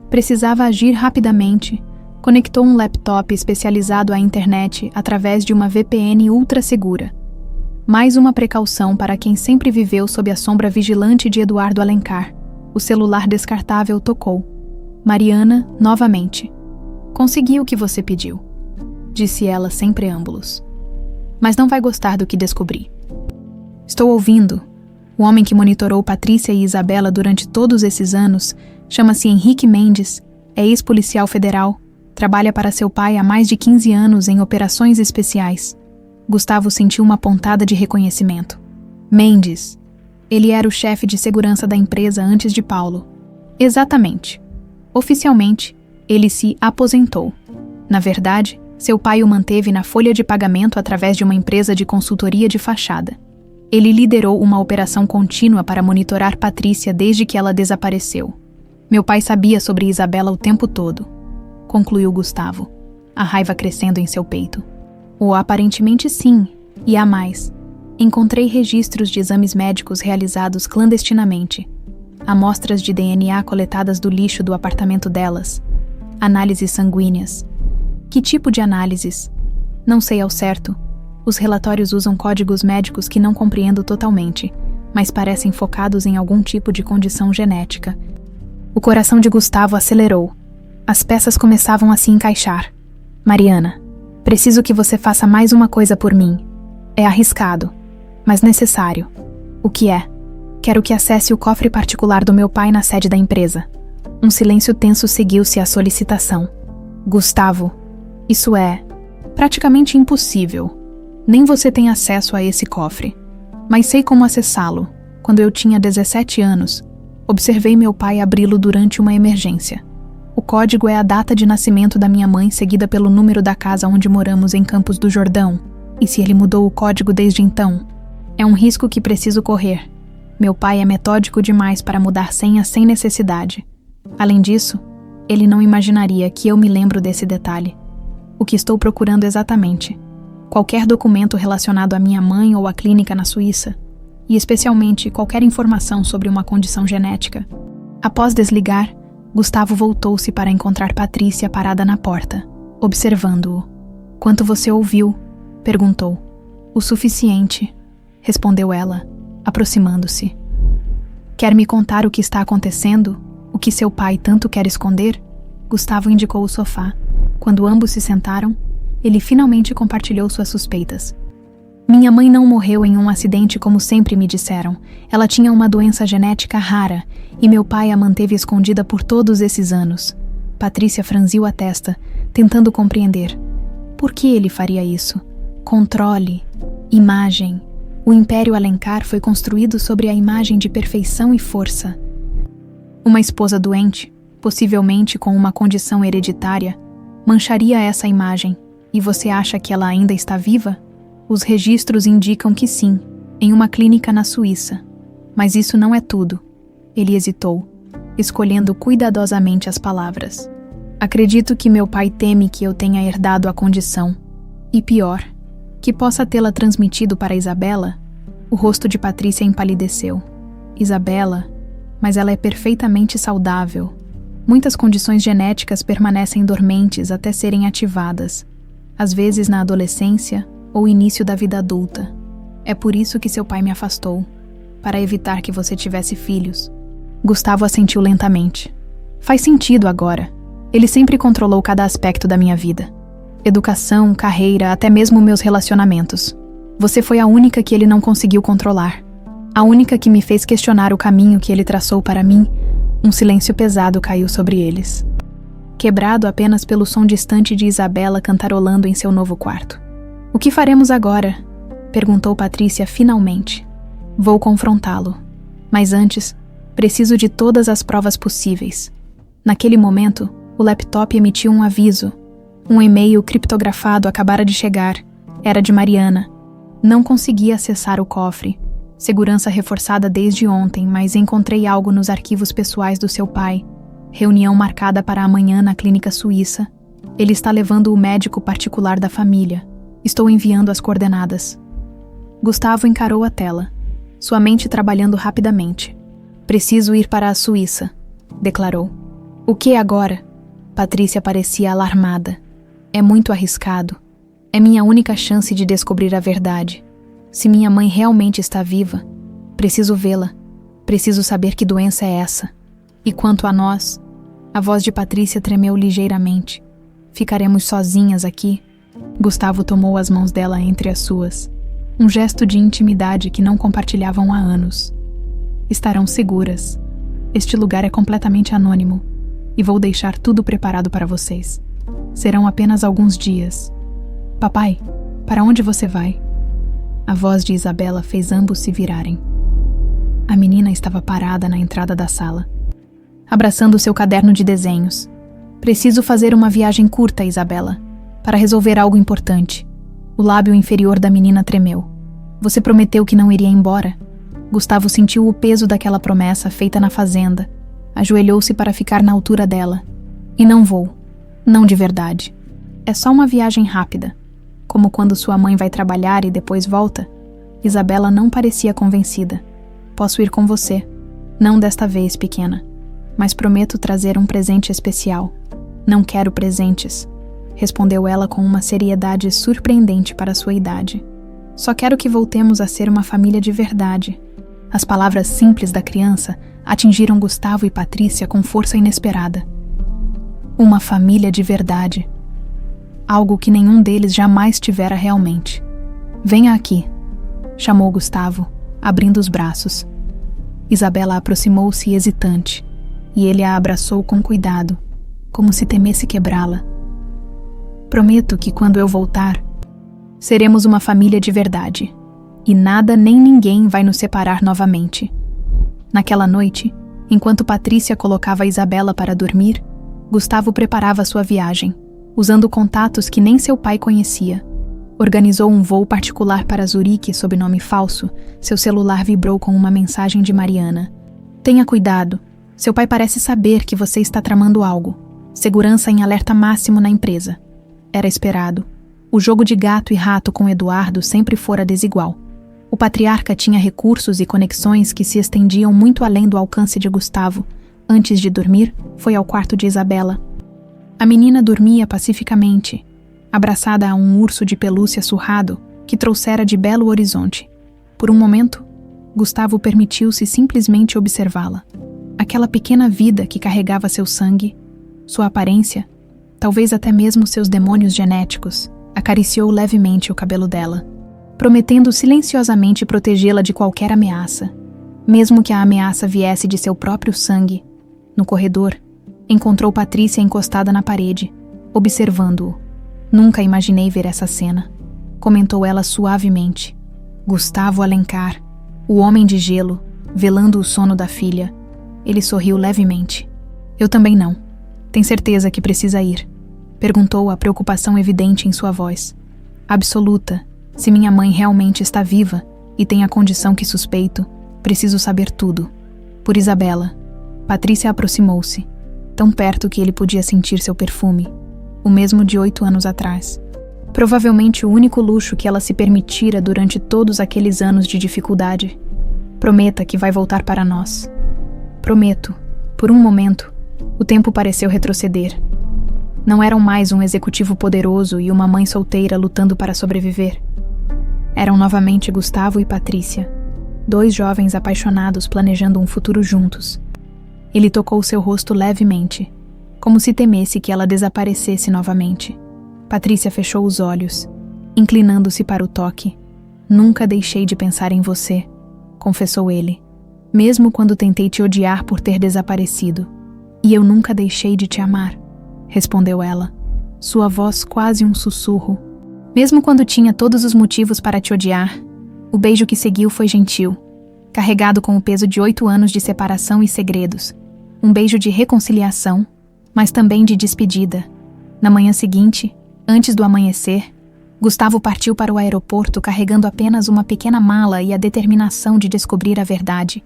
Precisava agir rapidamente. Conectou um laptop especializado à internet através de uma VPN ultra segura. Mais uma precaução para quem sempre viveu sob a sombra vigilante de Eduardo Alencar. O celular descartável tocou. Mariana, novamente. Consegui o que você pediu, disse ela sem preâmbulos. Mas não vai gostar do que descobri. Estou ouvindo. O homem que monitorou Patrícia e Isabela durante todos esses anos chama-se Henrique Mendes, é ex-policial federal, trabalha para seu pai há mais de 15 anos em operações especiais. Gustavo sentiu uma pontada de reconhecimento. Mendes. Ele era o chefe de segurança da empresa antes de Paulo. Exatamente. Oficialmente, ele se aposentou. Na verdade, seu pai o manteve na folha de pagamento através de uma empresa de consultoria de fachada. Ele liderou uma operação contínua para monitorar Patrícia desde que ela desapareceu. Meu pai sabia sobre Isabela o tempo todo, concluiu Gustavo, a raiva crescendo em seu peito. Ou aparentemente sim, e há mais. Encontrei registros de exames médicos realizados clandestinamente, amostras de DNA coletadas do lixo do apartamento delas, análises sanguíneas. Que tipo de análises? Não sei ao certo. Os relatórios usam códigos médicos que não compreendo totalmente, mas parecem focados em algum tipo de condição genética. O coração de Gustavo acelerou. As peças começavam a se encaixar. Mariana, preciso que você faça mais uma coisa por mim. É arriscado, mas necessário. O que é? Quero que acesse o cofre particular do meu pai na sede da empresa. Um silêncio tenso seguiu-se à solicitação. Gustavo, isso é praticamente impossível. Nem você tem acesso a esse cofre. Mas sei como acessá-lo. Quando eu tinha 17 anos, observei meu pai abri-lo durante uma emergência. O código é a data de nascimento da minha mãe, seguida pelo número da casa onde moramos em Campos do Jordão. E se ele mudou o código desde então? É um risco que preciso correr. Meu pai é metódico demais para mudar senha sem necessidade. Além disso, ele não imaginaria que eu me lembro desse detalhe. O que estou procurando exatamente? Qualquer documento relacionado à minha mãe ou à clínica na Suíça, e especialmente qualquer informação sobre uma condição genética. Após desligar, Gustavo voltou-se para encontrar Patrícia parada na porta, observando-o. "Quanto você ouviu?" perguntou. "O suficiente", respondeu ela, aproximando-se. "Quer me contar o que está acontecendo? O que seu pai tanto quer esconder?" Gustavo indicou o sofá. Quando ambos se sentaram, ele finalmente compartilhou suas suspeitas. "Minha mãe não morreu em um acidente como sempre me disseram. Ela tinha uma doença genética rara e meu pai a manteve escondida por todos esses anos." Patrícia franziu a testa, tentando compreender. Por que ele faria isso? Controle, imagem. O Império Alencar foi construído sobre a imagem de perfeição e força. Uma esposa doente, possivelmente com uma condição hereditária, mancharia essa imagem. E você acha que ela ainda está viva? Os registros indicam que sim, em uma clínica na Suíça. Mas isso não é tudo. Ele hesitou, escolhendo cuidadosamente as palavras. "Acredito que meu pai teme que eu tenha herdado a condição. E pior, que possa tê-la transmitido para Isabela." O rosto de Patrícia empalideceu. "Isabela, mas ela é perfeitamente saudável. Muitas condições genéticas permanecem dormentes até serem ativadas, às vezes na adolescência ou início da vida adulta. É por isso que seu pai me afastou, para evitar que você tivesse filhos." Gustavo assentiu lentamente. "Faz sentido agora. Ele sempre controlou cada aspecto da minha vida. Educação, carreira, até mesmo meus relacionamentos. Você foi a única que ele não conseguiu controlar. A única que me fez questionar o caminho que ele traçou para mim." Um silêncio pesado caiu sobre eles, quebrado apenas pelo som distante de Isabela cantarolando em seu novo quarto. "O que faremos agora?" perguntou Patrícia finalmente. "Vou confrontá-lo. Mas antes, preciso de todas as provas possíveis." Naquele momento, o laptop emitiu um aviso. Um e-mail criptografado acabara de chegar. Era de Mariana. Não conseguia acessar o cofre. Segurança reforçada desde ontem, mas encontrei algo nos arquivos pessoais do seu pai. Reunião marcada para amanhã na clínica suíça. Ele está levando o médico particular da família. Estou enviando as coordenadas. Gustavo encarou a tela, sua mente trabalhando rapidamente. "Preciso ir para a Suíça", declarou. "O que agora?" Patrícia parecia alarmada. "É muito arriscado. É minha única chance de descobrir a verdade. Se minha mãe realmente está viva, preciso vê-la. Preciso saber que doença é essa. E quanto a nós..." A voz de Patrícia tremeu ligeiramente. "Ficaremos sozinhas aqui?" Gustavo tomou as mãos dela entre as suas. Um gesto de intimidade que não compartilhavam há anos. "Estarão seguras. Este lugar é completamente anônimo. E vou deixar tudo preparado para vocês. Serão apenas alguns dias." "Papai, para onde você vai?" A voz de Isabela fez ambos se virarem. A menina estava parada na entrada da sala, abraçando seu caderno de desenhos. "Preciso fazer uma viagem curta, Isabela, para resolver algo importante." O lábio inferior da menina tremeu. "Você prometeu que não iria embora?" Gustavo sentiu o peso daquela promessa feita na fazenda. Ajoelhou-se para ficar na altura dela. "E não vou. Não de verdade. É só uma viagem rápida. Como quando sua mãe vai trabalhar e depois volta." Isabela não parecia convencida. "Posso ir com você. Não desta vez, pequena. Mas prometo trazer um presente especial." "Não quero presentes", respondeu ela com uma seriedade surpreendente para sua idade. "Só quero que voltemos a ser uma família de verdade." As palavras simples da criança atingiram Gustavo e Patrícia com força inesperada. Uma família de verdade. Algo que nenhum deles jamais tivera realmente. "Venha aqui", chamou Gustavo, abrindo os braços. Isabela aproximou-se hesitante, e ele a abraçou com cuidado, como se temesse quebrá-la. Prometo que quando eu voltar, seremos uma família de verdade, e nada nem ninguém vai nos separar novamente. Naquela noite, enquanto Patrícia colocava Isabela para dormir, Gustavo preparava sua viagem, usando contatos que nem seu pai conhecia. Organizou um voo particular para Zurique sob nome falso. Seu celular vibrou com uma mensagem de Mariana. Tenha cuidado. Seu pai parece saber que você está tramando algo. Segurança em alerta máximo na empresa. Era esperado. O jogo de gato e rato com Eduardo sempre fora desigual. O patriarca tinha recursos e conexões que se estendiam muito além do alcance de Gustavo. Antes de dormir, foi ao quarto de Isabela. A menina dormia pacificamente, abraçada a um urso de pelúcia surrado que trouxera de Belo Horizonte. Por um momento, Gustavo permitiu-se simplesmente observá-la. Aquela pequena vida que carregava seu sangue, sua aparência, talvez até mesmo seus demônios genéticos, acariciou levemente o cabelo dela, prometendo silenciosamente protegê-la de qualquer ameaça, mesmo que a ameaça viesse de seu próprio sangue. No corredor, encontrou Patrícia encostada na parede, observando-o. Nunca imaginei ver essa cena, comentou ela suavemente. Gustavo Alencar, o homem de gelo, velando o sono da filha. Ele sorriu levemente. Eu também não. Tem certeza que precisa ir? Perguntou, a preocupação evidente em sua voz. Absoluta. Se minha mãe realmente está viva e tem a condição que suspeito, preciso saber tudo. Por Isabela. Patrícia aproximou-se, tão perto que ele podia sentir seu perfume, o mesmo de 8 anos atrás. Provavelmente o único luxo que ela se permitira durante todos aqueles anos de dificuldade. Prometa que vai voltar para nós. Prometo. Por um momento, o tempo pareceu retroceder. Não eram mais um executivo poderoso e uma mãe solteira lutando para sobreviver. Eram novamente Gustavo e Patrícia, 2 jovens apaixonados planejando um futuro juntos. Ele tocou seu rosto levemente, como se temesse que ela desaparecesse novamente. Patrícia fechou os olhos, inclinando-se para o toque. Nunca deixei de pensar em você, confessou ele, mesmo quando tentei te odiar por ter desaparecido. E eu nunca deixei de te amar, respondeu ela, sua voz quase um sussurro. Mesmo quando tinha todos os motivos para te odiar, o beijo que seguiu foi gentil, carregado com o peso de 8 anos de separação e segredos. Um beijo de reconciliação, mas também de despedida. Na manhã seguinte, antes do amanhecer, Gustavo partiu para o aeroporto carregando apenas uma pequena mala e a determinação de descobrir a verdade.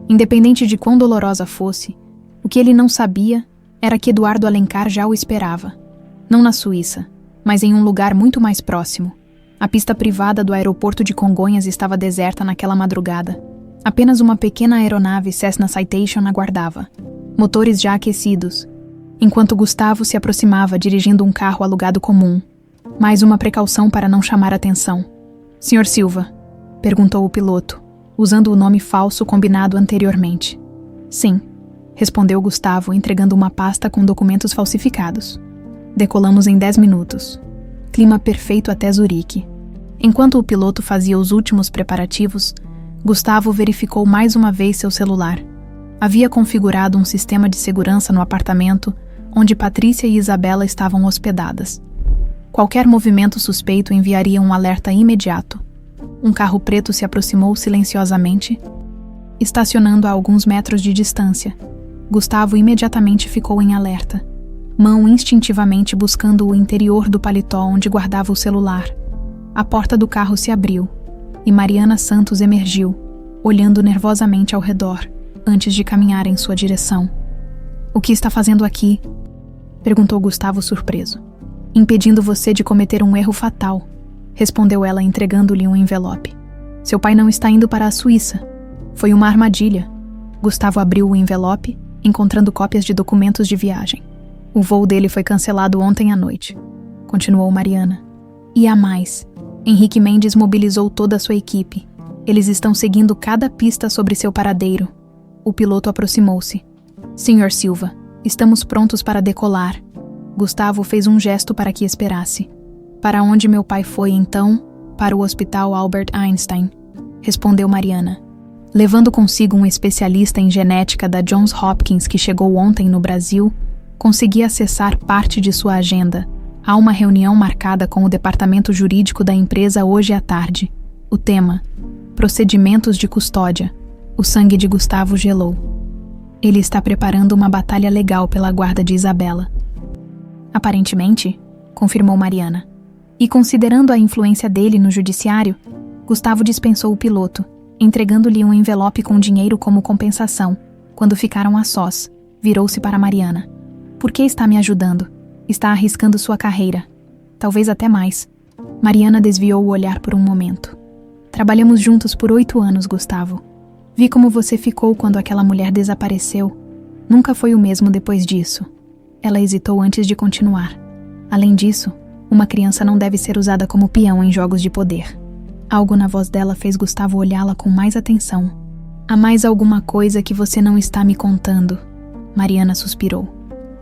Independente de quão dolorosa fosse, o que ele não sabia era que Eduardo Alencar já o esperava. Não na Suíça, mas em um lugar muito mais próximo. A pista privada do aeroporto de Congonhas estava deserta naquela madrugada. Apenas uma pequena aeronave Cessna Citation aguardava, motores já aquecidos, enquanto Gustavo se aproximava dirigindo um carro alugado comum. Mais uma precaução para não chamar atenção. Sr. Silva? Perguntou o piloto, usando o nome falso combinado anteriormente. Sim, respondeu Gustavo, entregando uma pasta com documentos falsificados. Decolamos em 10 minutos. Clima perfeito até Zurique. Enquanto o piloto fazia os últimos preparativos, Gustavo verificou mais uma vez seu celular. Havia configurado um sistema de segurança no apartamento onde Patrícia e Isabela estavam hospedadas. Qualquer movimento suspeito enviaria um alerta imediato. Um carro preto se aproximou silenciosamente, estacionando a alguns metros de distância. Gustavo imediatamente ficou em alerta, mão instintivamente buscando o interior do paletó onde guardava o celular. A porta do carro se abriu e Mariana Santos emergiu, olhando nervosamente ao redor, antes de caminhar em sua direção. O que está fazendo aqui? Perguntou Gustavo surpreso. Impedindo você de cometer um erro fatal, respondeu ela entregando-lhe um envelope. Seu pai não está indo para a Suíça. Foi uma armadilha. Gustavo abriu o envelope, encontrando cópias de documentos de viagem. O voo dele foi cancelado ontem à noite, continuou Mariana. E há mais. Henrique Mendes mobilizou toda a sua equipe. Eles estão seguindo cada pista sobre seu paradeiro. O piloto aproximou-se. Sr. Silva, estamos prontos para decolar. Gustavo fez um gesto para que esperasse. Para onde meu pai foi então? Para o Hospital Albert Einstein, respondeu Mariana. Levando consigo um especialista em genética da Johns Hopkins que chegou ontem no Brasil, consegui acessar parte de sua agenda. Há uma reunião marcada com o departamento jurídico da empresa hoje à tarde. O tema: procedimentos de custódia. O sangue de Gustavo gelou. Ele está preparando uma batalha legal pela guarda de Isabela. Aparentemente, confirmou Mariana. E considerando a influência dele no judiciário, Gustavo dispensou o piloto, entregando-lhe um envelope com dinheiro como compensação. Quando ficaram a sós, virou-se para Mariana. Por que está me ajudando? Está arriscando sua carreira. Talvez até mais. Mariana desviou o olhar por um momento. Trabalhamos juntos por 8 anos, Gustavo. Vi como você ficou quando aquela mulher desapareceu. Nunca foi o mesmo depois disso. Ela hesitou antes de continuar. Além disso, uma criança não deve ser usada como peão em jogos de poder. Algo na voz dela fez Gustavo olhá-la com mais atenção. Há mais alguma coisa que você não está me contando? Mariana suspirou.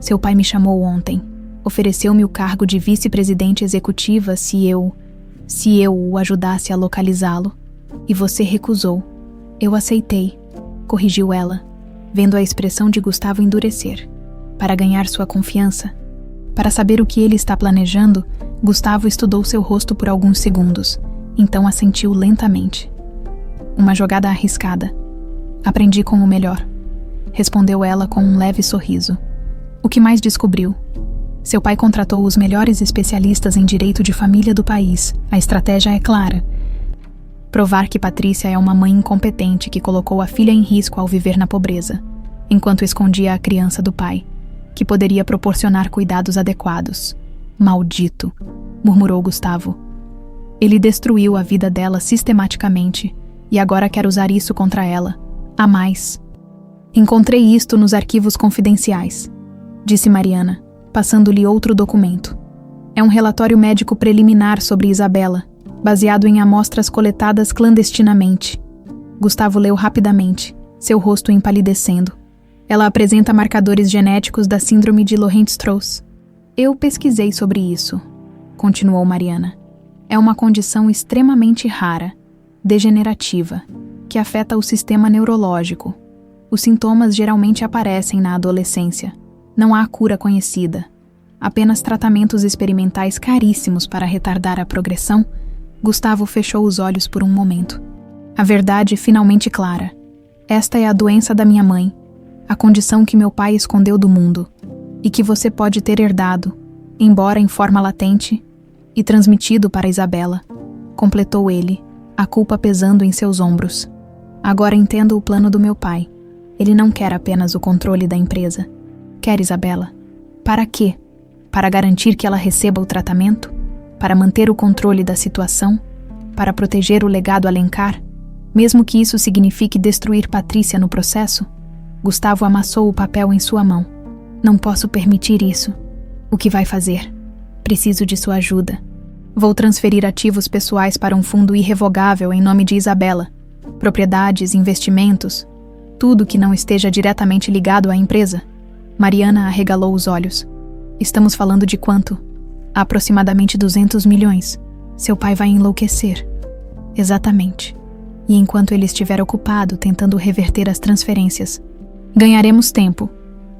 Seu pai me chamou ontem. Ofereceu-me o cargo de vice-presidente executiva se eu o ajudasse a localizá-lo. E você recusou. Eu aceitei, corrigiu ela, vendo a expressão de Gustavo endurecer. Para ganhar sua confiança, para saber o que ele está planejando, Gustavo estudou seu rosto por alguns segundos, então assentiu lentamente. Uma jogada arriscada. Aprendi com o melhor, respondeu ela com um leve sorriso. O que mais descobriu? Seu pai contratou os melhores especialistas em direito de família do país. A estratégia é clara. Provar que Patrícia é uma mãe incompetente que colocou a filha em risco ao viver na pobreza, enquanto escondia a criança do pai, que poderia proporcionar cuidados adequados. Maldito, murmurou Gustavo. Ele destruiu a vida dela sistematicamente e agora quer usar isso contra ela. Há mais. Encontrei isto nos arquivos confidenciais, disse Mariana, passando-lhe outro documento. É um relatório médico preliminar sobre Isabela, baseado em amostras coletadas clandestinamente. Gustavo leu rapidamente, seu rosto empalidecendo. Ela apresenta marcadores genéticos da síndrome de Laurent-Strauss. Eu pesquisei sobre isso, continuou Mariana. É uma condição extremamente rara, degenerativa, que afeta o sistema neurológico. Os sintomas geralmente aparecem na adolescência. Não há cura conhecida. Apenas tratamentos experimentais caríssimos para retardar a progressão. Gustavo fechou os olhos por um momento. A verdade finalmente clara. Esta é a doença da minha mãe, a condição que meu pai escondeu do mundo, e que você pode ter herdado, embora em forma latente, e transmitido para Isabela, completou ele, a culpa pesando em seus ombros. Agora entendo o plano do meu pai. Ele não quer apenas o controle da empresa. Quer Isabela. Para quê? Para garantir que ela receba o tratamento? Para manter o controle da situação? Para proteger o legado Alencar? Mesmo que isso signifique destruir Patrícia no processo? Gustavo amassou o papel em sua mão. Não posso permitir isso. O que vai fazer? Preciso de sua ajuda. Vou transferir ativos pessoais para um fundo irrevogável em nome de Isabela. Propriedades, investimentos, tudo que não esteja diretamente ligado à empresa. Mariana arregalou os olhos. Estamos falando de quanto? Aproximadamente 200 milhões. Seu pai vai enlouquecer. Exatamente. E enquanto ele estiver ocupado tentando reverter as transferências, ganharemos tempo.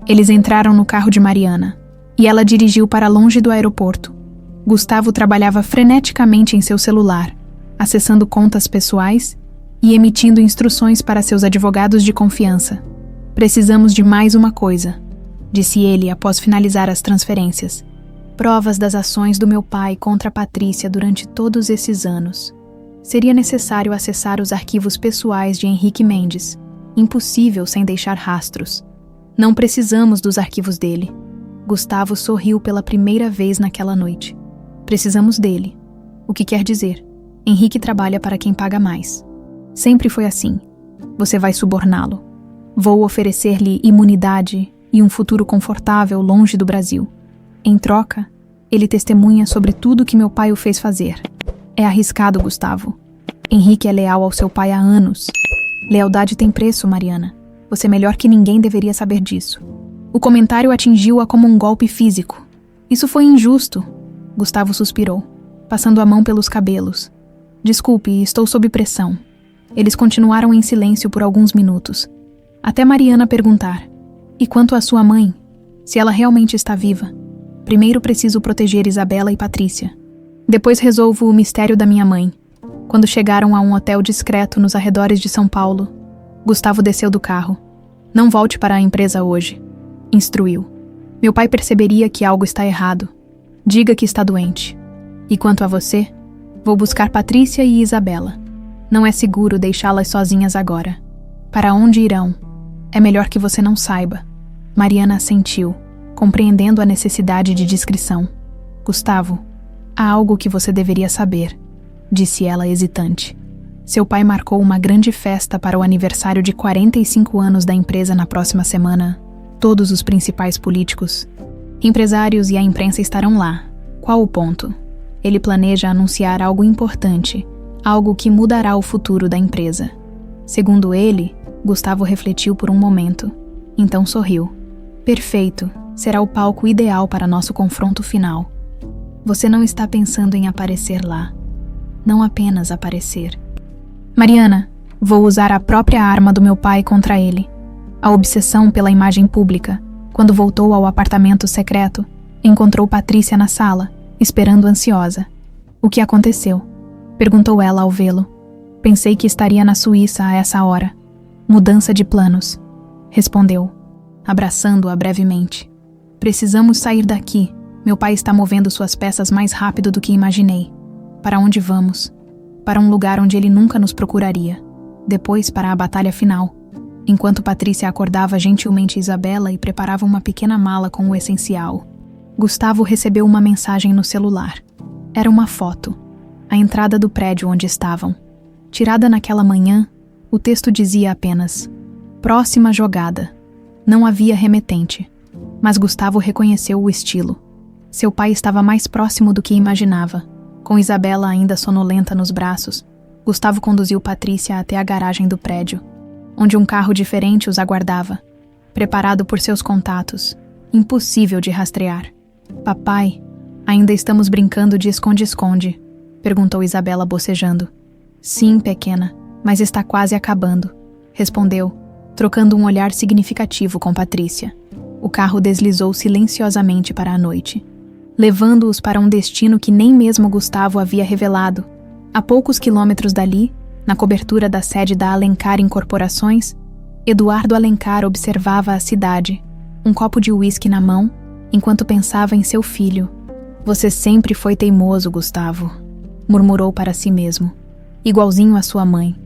Eles entraram no carro de Mariana, e ela dirigiu para longe do aeroporto. Gustavo trabalhava freneticamente em seu celular, acessando contas pessoais e emitindo instruções para seus advogados de confiança. Precisamos de mais uma coisa, disse ele após finalizar as transferências. Provas das ações do meu pai contra Patrícia durante todos esses anos. Seria necessário acessar os arquivos pessoais de Henrique Mendes. Impossível sem deixar rastros. Não precisamos dos arquivos dele. Gustavo sorriu pela primeira vez naquela noite. Precisamos dele. O que quer dizer? Henrique trabalha para quem paga mais. Sempre foi assim. Você vai suborná-lo. Vou oferecer-lhe imunidade e um futuro confortável longe do Brasil. Em troca, ele testemunha sobre tudo que meu pai o fez fazer. É arriscado, Gustavo. Henrique é leal ao seu pai há anos. Lealdade tem preço, Mariana. Você melhor que ninguém deveria saber disso. O comentário atingiu-a como um golpe físico. Isso foi injusto. Gustavo suspirou, passando a mão pelos cabelos. Desculpe, estou sob pressão. Eles continuaram em silêncio por alguns minutos, até Mariana perguntar: "E quanto à sua mãe? Se ela realmente está viva? Primeiro preciso proteger Isabela e Patrícia. Depois resolvo o mistério da minha mãe." Quando chegaram a um hotel discreto nos arredores de São Paulo, Gustavo desceu do carro. "Não volte para a empresa hoje", instruiu. "Meu pai perceberia que algo está errado. Diga que está doente. E quanto a você, vou buscar Patrícia e Isabela. Não é seguro deixá-las sozinhas agora. Para onde irão? É melhor que você não saiba." Mariana assentiu, compreendendo a necessidade de discrição. "Gustavo, há algo que você deveria saber", disse ela hesitante. "Seu pai marcou uma grande festa para o aniversário de 45 anos da empresa na próxima semana. Todos os principais políticos, empresários e a imprensa estarão lá. Qual o ponto? Ele planeja anunciar algo importante, algo que mudará o futuro da empresa." Segundo ele, Gustavo refletiu por um momento. Então sorriu. "Perfeito, será o palco ideal para nosso confronto final. Você não está pensando em aparecer lá. Não apenas aparecer." "Mariana, vou usar a própria arma do meu pai contra ele. A obsessão pela imagem pública. Quando voltou ao apartamento secreto, encontrou Patrícia na sala, esperando ansiosa. 'O que aconteceu?' perguntou ela ao vê-lo. 'Pensei que estaria na Suíça a essa hora. Mudança de planos', respondeu, abraçando-a brevemente. 'Precisamos sair daqui. Meu pai está movendo suas peças mais rápido do que imaginei. Para onde vamos? Para um lugar onde ele nunca nos procuraria. Depois para a batalha final.' Enquanto Patrícia acordava gentilmente Isabela e preparava uma pequena mala com o essencial, Gustavo recebeu uma mensagem no celular. Era uma foto. A entrada do prédio onde estavam. Tirada naquela manhã, o texto dizia apenas: "Próxima jogada." Não havia remetente, mas Gustavo reconheceu o estilo. Seu pai estava mais próximo do que imaginava. Com Isabela ainda sonolenta nos braços, Gustavo conduziu Patrícia até a garagem do prédio, onde um carro diferente os aguardava, preparado por seus contatos, impossível de rastrear. "Papai, ainda estamos brincando de esconde-esconde?" perguntou Isabela bocejando. "Sim, pequena, mas está quase acabando", respondeu, trocando um olhar significativo com Patrícia. O carro deslizou silenciosamente para a noite, levando-os para um destino que nem mesmo Gustavo havia revelado. A poucos quilômetros dali, na cobertura da sede da Alencar Incorporações, Eduardo Alencar observava a cidade, um copo de uísque na mão, enquanto pensava em seu filho. "Você sempre foi teimoso, Gustavo", murmurou para si mesmo, "igualzinho à sua mãe.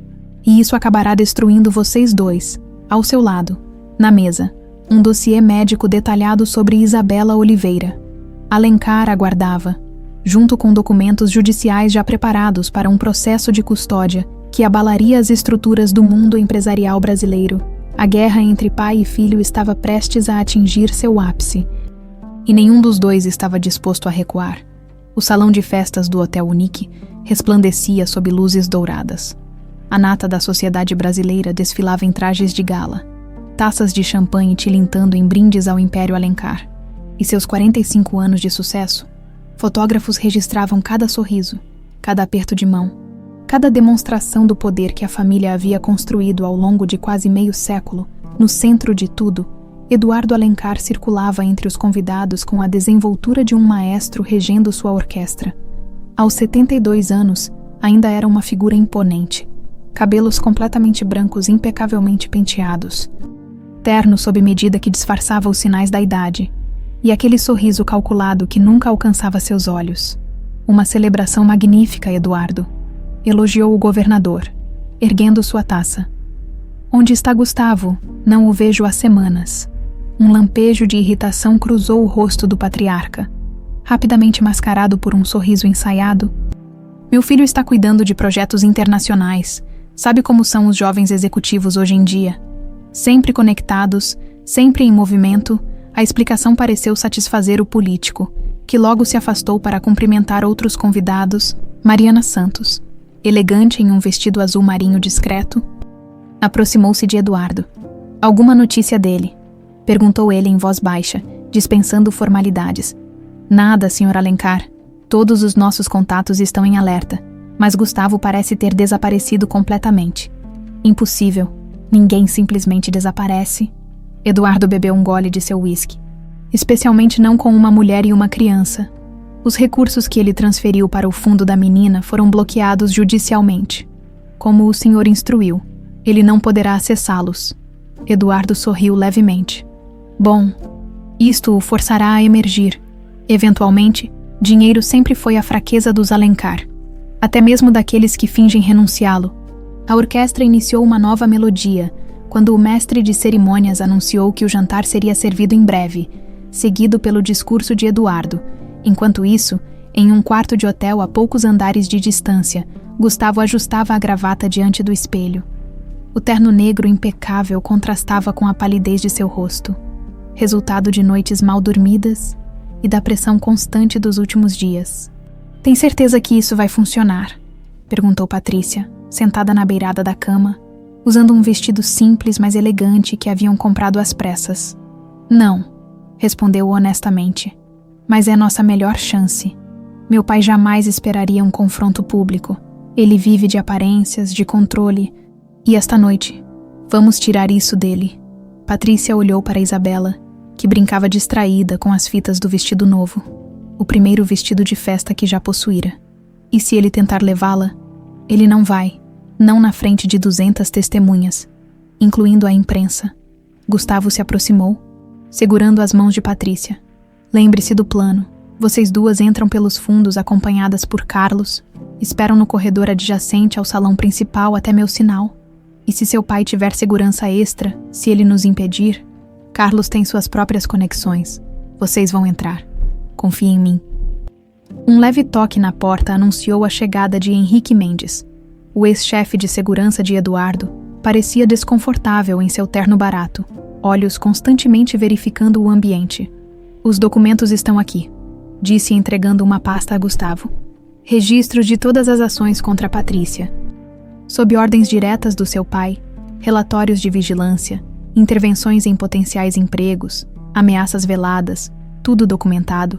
E isso acabará destruindo vocês dois." Ao seu lado, na mesa, um dossiê médico detalhado sobre Isabela Oliveira. Alencar aguardava, junto com documentos judiciais já preparados para um processo de custódia que abalaria as estruturas do mundo empresarial brasileiro. A guerra entre pai e filho estava prestes a atingir seu ápice, e nenhum dos dois estava disposto a recuar. O salão de festas do Hotel Unique resplandecia sob luzes douradas. A nata da sociedade brasileira desfilava em trajes de gala, taças de champanhe tilintando em brindes ao Império Alencar. E seus 45 anos de sucesso, fotógrafos registravam cada sorriso, cada aperto de mão, cada demonstração do poder que a família havia construído ao longo de quase meio século. No centro de tudo, Eduardo Alencar circulava entre os convidados com a desenvoltura de um maestro regendo sua orquestra. Aos 72 anos, ainda era uma figura imponente. Cabelos completamente brancos impecavelmente penteados. Terno sob medida que disfarçava os sinais da idade. E aquele sorriso calculado que nunca alcançava seus olhos. "Uma celebração magnífica, Eduardo", elogiou o governador, erguendo sua taça. "Onde está Gustavo? Não o vejo há semanas." Um lampejo de irritação cruzou o rosto do patriarca, rapidamente mascarado por um sorriso ensaiado. "Meu filho está cuidando de projetos internacionais. Sabe como são os jovens executivos hoje em dia? Sempre conectados, sempre em movimento." A explicação pareceu satisfazer o político, que logo se afastou para cumprimentar outros convidados. Mariana Santos, elegante em um vestido azul marinho discreto, aproximou-se de Eduardo. "Alguma notícia dele?" perguntou ele em voz baixa, dispensando formalidades. "Nada, Sr. Alencar. Todos os nossos contatos estão em alerta, mas Gustavo parece ter desaparecido completamente. Impossível. Ninguém simplesmente desaparece. Eduardo bebeu um gole de seu uísque. Especialmente não com uma mulher e uma criança. Os recursos que ele transferiu para o fundo da menina foram bloqueados judicialmente. Como o senhor instruiu, ele não poderá acessá-los. Eduardo sorriu levemente. Bom, isto o forçará a emergir. Eventualmente, dinheiro sempre foi a fraqueza dos Alencar, até mesmo daqueles que fingem renunciá-lo. A orquestra iniciou uma nova melodia, quando o mestre de cerimônias anunciou que o jantar seria servido em breve, seguido pelo discurso de Eduardo. Enquanto isso, em um quarto de hotel a poucos andares de distância, Gustavo ajustava a gravata diante do espelho. O terno negro impecável contrastava com a palidez de seu rosto, resultado de noites mal dormidas e da pressão constante dos últimos dias. Tem certeza que isso vai funcionar? Perguntou Patrícia, sentada na beirada da cama, usando um vestido simples, mas elegante que haviam comprado às pressas. Não, respondeu honestamente, mas é nossa melhor chance. Meu pai jamais esperaria um confronto público. Ele vive de aparências, de controle, e esta noite, vamos tirar isso dele. Patrícia olhou para Isabela, que brincava distraída com as fitas do vestido novo, o primeiro vestido de festa que já possuíra. E se ele tentar levá-la, ele não vai, não na frente de 200 testemunhas, incluindo a imprensa. Gustavo se aproximou, segurando as mãos de Patrícia. Lembre-se do plano. Vocês duas entram pelos fundos acompanhadas por Carlos, esperam no corredor adjacente ao salão principal até meu sinal. E se seu pai tiver segurança extra, se ele nos impedir, Carlos tem suas próprias conexões. Vocês vão entrar. Confie em mim. Um leve toque na porta anunciou a chegada de Henrique Mendes. O ex-chefe de segurança de Eduardo parecia desconfortável em seu terno barato, olhos constantemente verificando o ambiente. Os documentos estão aqui, disse entregando uma pasta a Gustavo. Registros de todas as ações contra Patrícia. Sob ordens diretas do seu pai, relatórios de vigilância, intervenções em potenciais empregos, ameaças veladas, tudo documentado.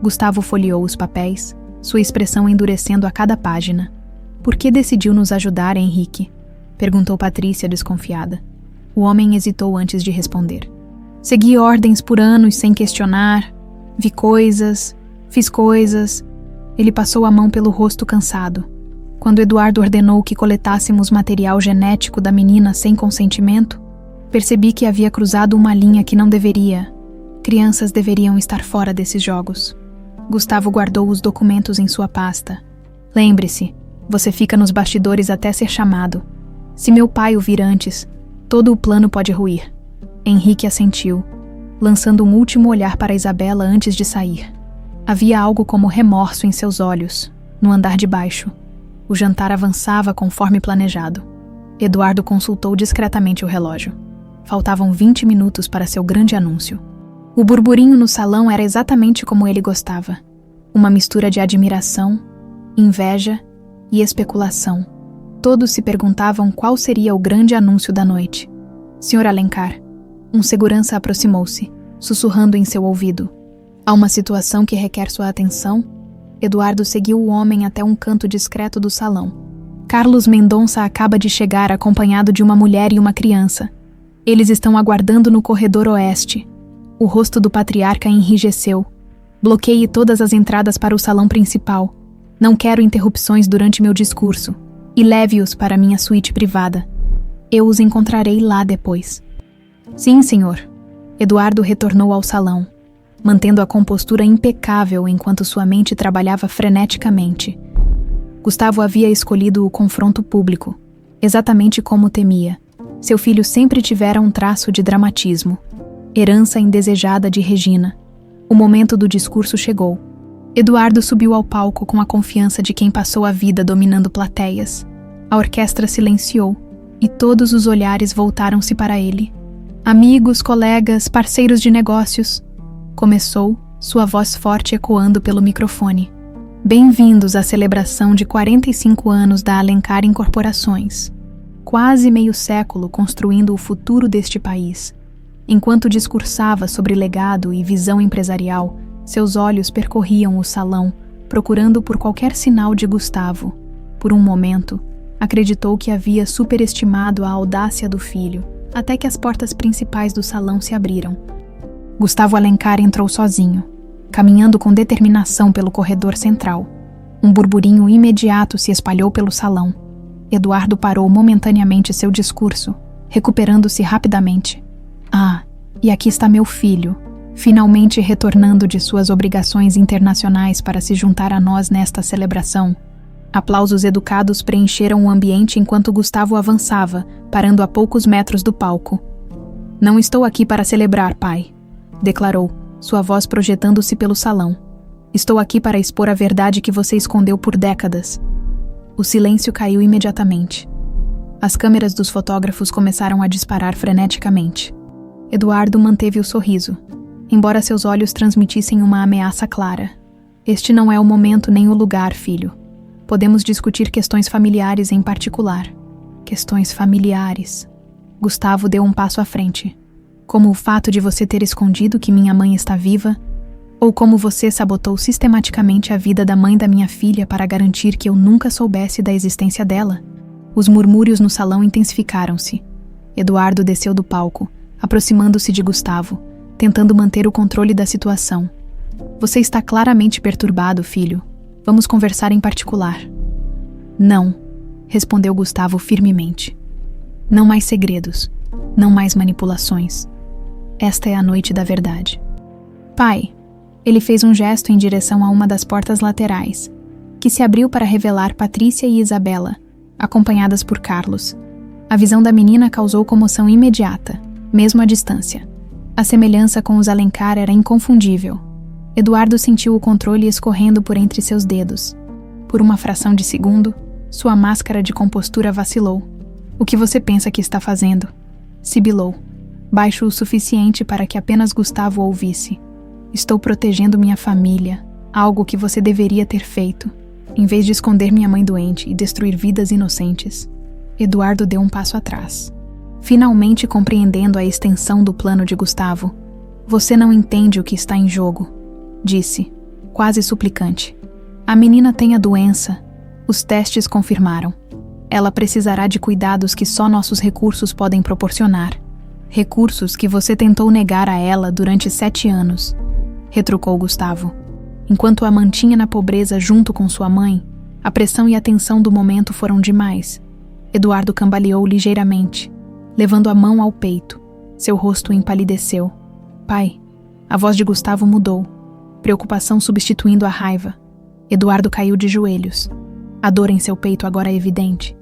Gustavo folheou os papéis, sua expressão endurecendo a cada página. Por que decidiu nos ajudar, Henrique? Perguntou Patrícia, desconfiada. O homem hesitou antes de responder. Segui ordens por anos sem questionar. Vi coisas, fiz coisas. Ele passou a mão pelo rosto cansado. Quando Eduardo ordenou que coletássemos material genético da menina sem consentimento, percebi que havia cruzado uma linha que não deveria. Crianças deveriam estar fora desses jogos. Gustavo guardou os documentos em sua pasta. Lembre-se, você fica nos bastidores até ser chamado. Se meu pai o vir antes, todo o plano pode ruir. Henrique assentiu, lançando um último olhar para Isabela antes de sair. Havia algo como remorso em seus olhos, no andar de baixo. O jantar avançava conforme planejado. Eduardo consultou discretamente o relógio. Faltavam 20 minutos para seu grande anúncio. O burburinho no salão era exatamente como ele gostava. Uma mistura de admiração, inveja e especulação. Todos se perguntavam qual seria o grande anúncio da noite. Sr. Alencar, um segurança aproximou-se, sussurrando em seu ouvido. Há uma situação que requer sua atenção? Eduardo seguiu o homem até um canto discreto do salão. Carlos Mendonça acaba de chegar acompanhado de uma mulher e uma criança. Eles estão aguardando no corredor oeste. O rosto do patriarca enrijeceu. Bloqueie todas as entradas para o salão principal. Não quero interrupções durante meu discurso. E leve-os para minha suíte privada. Eu os encontrarei lá depois. Sim, senhor. Eduardo retornou ao salão, mantendo a compostura impecável enquanto sua mente trabalhava freneticamente. Gustavo havia escolhido o confronto público, exatamente como temia. Seu filho sempre tivera um traço de dramatismo, herança indesejada de Regina. O momento do discurso chegou. Eduardo subiu ao palco com a confiança de quem passou a vida dominando plateias. A orquestra silenciou, e todos os olhares voltaram-se para ele. Amigos, colegas, parceiros de negócios. Começou, sua voz forte ecoando pelo microfone. Bem-vindos à celebração de 45 anos da Alencar Incorporações. Quase meio século construindo o futuro deste país. Enquanto discursava sobre legado e visão empresarial, seus olhos percorriam o salão, procurando por qualquer sinal de Gustavo. Por um momento, Acreditou que havia superestimado a audácia do filho, até que as portas principais do salão se abriram. Gustavo Alencar entrou sozinho, caminhando com determinação pelo corredor central. Um burburinho imediato se espalhou pelo salão. Eduardo parou momentaneamente seu discurso, recuperando-se rapidamente. Ah, e aqui está meu filho, finalmente retornando de suas obrigações internacionais para se juntar a nós nesta celebração. Aplausos educados preencheram o ambiente enquanto Gustavo avançava, parando a poucos metros do palco. Não estou aqui para celebrar, pai, declarou, sua voz projetando-se pelo salão. Estou aqui para expor a verdade que você escondeu por décadas. O silêncio caiu imediatamente. As câmeras dos fotógrafos começaram a disparar freneticamente. Eduardo manteve o sorriso, embora seus olhos transmitissem uma ameaça clara. Este não é o momento nem o lugar, filho. Podemos discutir questões familiares em particular. Questões familiares. Gustavo deu um passo à frente. Como o fato de você ter escondido que minha mãe está viva, ou como você sabotou sistematicamente a vida da mãe da minha filha para garantir que eu nunca soubesse da existência dela. Os murmúrios no salão intensificaram-se. Eduardo desceu do palco, aproximando-se de Gustavo, tentando manter o controle da situação. Você está claramente perturbado, filho. Vamos conversar em particular. Não, respondeu Gustavo firmemente. Não mais segredos, não mais manipulações. Esta é a noite da verdade. Pai, ele fez um gesto em direção a uma das portas laterais, que se abriu para revelar Patrícia e Isabela, acompanhadas por Carlos. A visão da menina causou comoção imediata, mesmo à distância. A semelhança com os Alencar era inconfundível. Eduardo sentiu o controle escorrendo por entre seus dedos. Por uma fração de segundo, sua máscara de compostura vacilou. O que você pensa que está fazendo? Sibilou, baixo o suficiente para que apenas Gustavo ouvisse. Estou protegendo minha família, algo que você deveria ter feito, em vez de esconder minha mãe doente e destruir vidas inocentes. Eduardo deu um passo atrás, finalmente compreendendo a extensão do plano de Gustavo. Você não entende o que está em jogo, disse, quase suplicante. A menina tem a doença. Os testes confirmaram. Ela precisará de cuidados que só nossos recursos podem proporcionar. Recursos que você tentou negar a ela durante 7 anos, retrucou Gustavo. Enquanto a mantinha na pobreza junto com sua mãe, a pressão e a tensão do momento foram demais. Eduardo cambaleou ligeiramente, levando a mão ao peito. Seu rosto empalideceu. Pai, a voz de Gustavo mudou, preocupação substituindo a raiva. Eduardo caiu de joelhos. A dor em seu peito agora é evidente.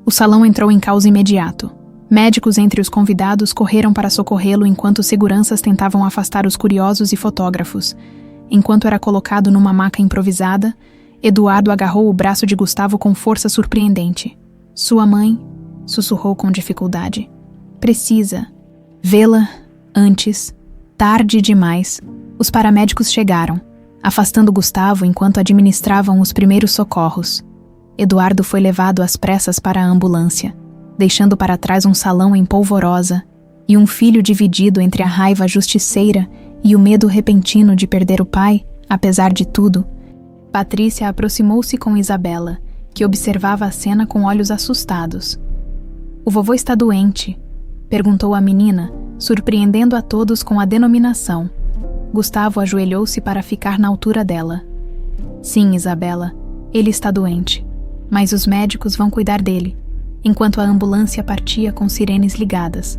O salão entrou em caos imediato. Médicos entre os convidados correram para socorrê-lo enquanto seguranças tentavam afastar os curiosos e fotógrafos. Enquanto era colocado numa maca improvisada, Eduardo agarrou o braço de Gustavo com força surpreendente. Sua mãe, sussurrou com dificuldade. Precisa vê-la antes. Tarde demais. Os paramédicos chegaram, afastando Gustavo enquanto administravam os primeiros socorros. Eduardo foi levado às pressas para a ambulância, deixando para trás um salão em polvorosa e um filho dividido entre a raiva justiceira e o medo repentino de perder o pai, apesar de tudo. Patrícia aproximou-se com Isabela, que observava a cena com olhos assustados. O vovô está doente? Perguntou a menina, surpreendendo a todos com a denominação. Gustavo ajoelhou-se para ficar na altura dela. Sim, Isabela, ele está doente, mas os médicos vão cuidar dele, enquanto a ambulância partia com sirenes ligadas.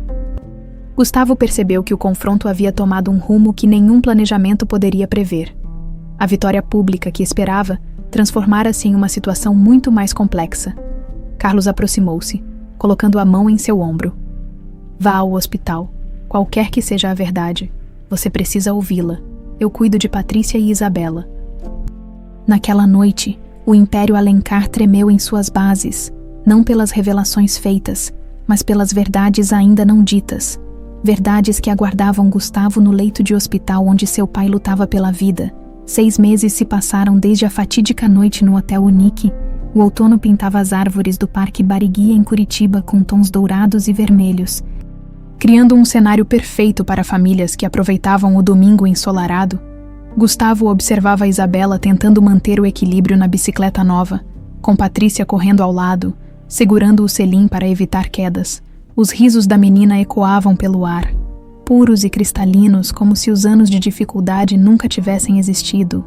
Gustavo percebeu que o confronto havia tomado um rumo que nenhum planejamento poderia prever. A vitória pública que esperava transformara-se em uma situação muito mais complexa. Carlos aproximou-se, colocando a mão em seu ombro. Vá ao hospital, qualquer que seja a verdade. Você precisa ouvi-la. Eu cuido de Patrícia e Isabela. Naquela noite, o Império Alencar tremeu em suas bases, não pelas revelações feitas, mas pelas verdades ainda não ditas. Verdades que aguardavam Gustavo no leito de hospital onde seu pai lutava pela vida. 6 meses se passaram desde a fatídica noite no Hotel Unique. O outono pintava as árvores do Parque Barigui em Curitiba com tons dourados e vermelhos, criando um cenário perfeito para famílias que aproveitavam o domingo ensolarado. Gustavo observava Isabela tentando manter o equilíbrio na bicicleta nova, com Patrícia correndo ao lado, segurando o selim para evitar quedas. Os risos da menina ecoavam pelo ar, puros e cristalinos, como se os anos de dificuldade nunca tivessem existido.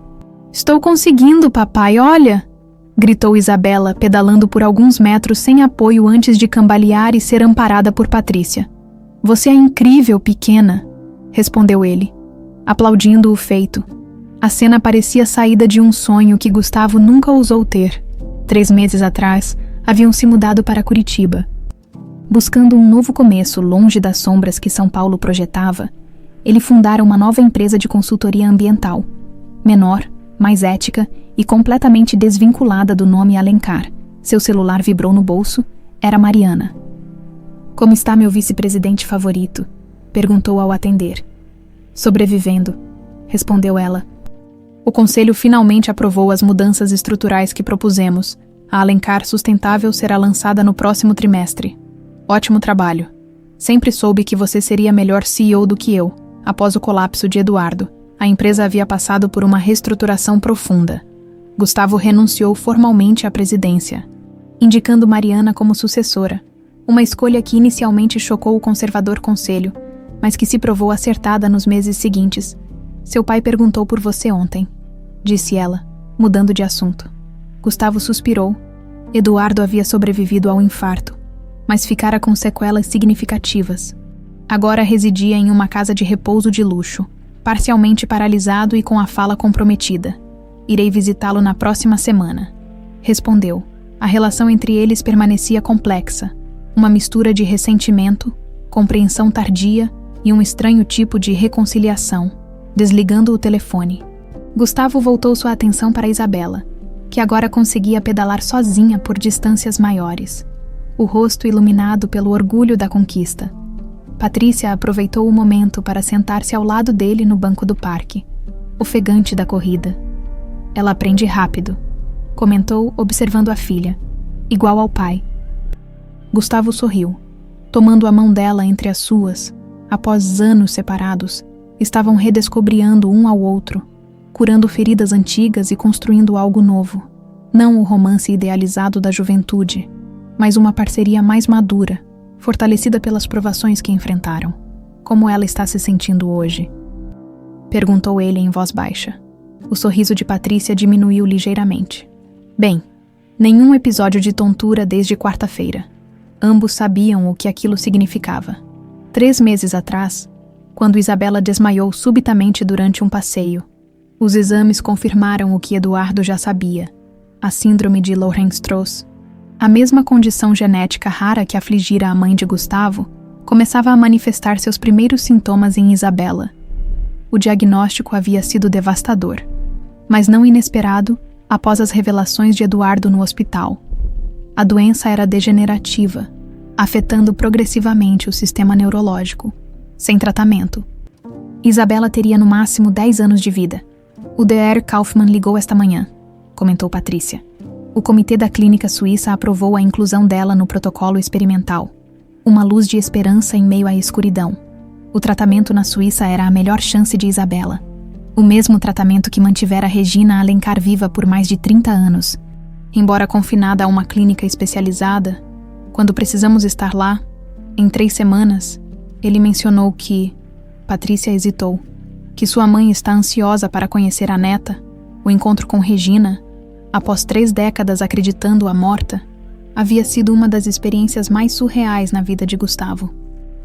"Estou conseguindo, papai, olha!" gritou Isabela, pedalando por alguns metros sem apoio antes de cambalear e ser amparada por Patrícia. "Você é incrível, pequena", respondeu ele, aplaudindo o feito. A cena parecia saída de um sonho que Gustavo nunca ousou ter. 3 meses atrás, haviam se mudado para Curitiba. Buscando um novo começo longe das sombras que São Paulo projetava, ele fundara uma nova empresa de consultoria ambiental, menor, mais ética e completamente desvinculada do nome Alencar. Seu celular vibrou no bolso. Era Mariana. "Como está meu vice-presidente favorito?" perguntou ao atender. "Sobrevivendo", respondeu ela. "O conselho finalmente aprovou as mudanças estruturais que propusemos. A Alencar Sustentável será lançada no próximo trimestre. Ótimo trabalho. Sempre soube que você seria melhor CEO do que eu. Após o colapso de Eduardo, a empresa havia passado por uma reestruturação profunda. Gustavo renunciou formalmente à presidência, indicando Mariana como sucessora, uma escolha que inicialmente chocou o conservador conselho, mas que se provou acertada nos meses seguintes. "Seu pai perguntou por você ontem", disse ela, mudando de assunto. Gustavo suspirou. Eduardo havia sobrevivido ao infarto, mas ficara com sequelas significativas. Agora residia em uma casa de repouso de luxo, parcialmente paralisado e com a fala comprometida. "Irei visitá-lo na próxima semana", respondeu. A relação entre eles permanecia complexa, uma mistura de ressentimento, compreensão tardia e um estranho tipo de reconciliação. Desligando o telefone, Gustavo voltou sua atenção para Isabela, que agora conseguia pedalar sozinha por distâncias maiores, o rosto iluminado pelo orgulho da conquista. Patrícia aproveitou o momento para sentar-se ao lado dele no banco do parque, ofegante da corrida. "Ela aprende rápido", comentou, observando a filha, igual ao pai. Gustavo sorriu, tomando a mão dela entre as suas. Após anos separados, estavam redescobrindo um ao outro, curando feridas antigas e construindo algo novo. Não o romance idealizado da juventude, mas uma parceria mais madura, fortalecida pelas provações que enfrentaram. "Como ela está se sentindo hoje?" perguntou ele em voz baixa. O sorriso de Patrícia diminuiu ligeiramente. "Bem, nenhum episódio de tontura desde quarta-feira." Ambos sabiam o que aquilo significava. 3 meses atrás, quando Isabela desmaiou subitamente durante um passeio, os exames confirmaram o que Eduardo já sabia: a síndrome de Lorenz-Strauss. A mesma condição genética rara que afligira a mãe de Gustavo começava a manifestar seus primeiros sintomas em Isabela. O diagnóstico havia sido devastador, mas não inesperado após as revelações de Eduardo no hospital. A doença era degenerativa, afetando progressivamente o sistema neurológico. Sem tratamento, Isabela teria no máximo 10 anos de vida. "O Dr. Kaufmann ligou esta manhã", comentou Patrícia. "O comitê da clínica suíça aprovou a inclusão dela no protocolo experimental. Uma luz de esperança em meio à escuridão. O tratamento na Suíça era a melhor chance de Isabela. O mesmo tratamento que mantivera Regina Alencar viva por mais de 30 anos. Embora confinada a uma clínica especializada, quando precisamos estar lá, em 3 semanas, ele mencionou que..." Patrícia hesitou. "Que sua mãe está ansiosa para conhecer a neta. O encontro com Regina, após 3 décadas acreditando-a morta, havia sido uma das experiências mais surreais na vida de Gustavo.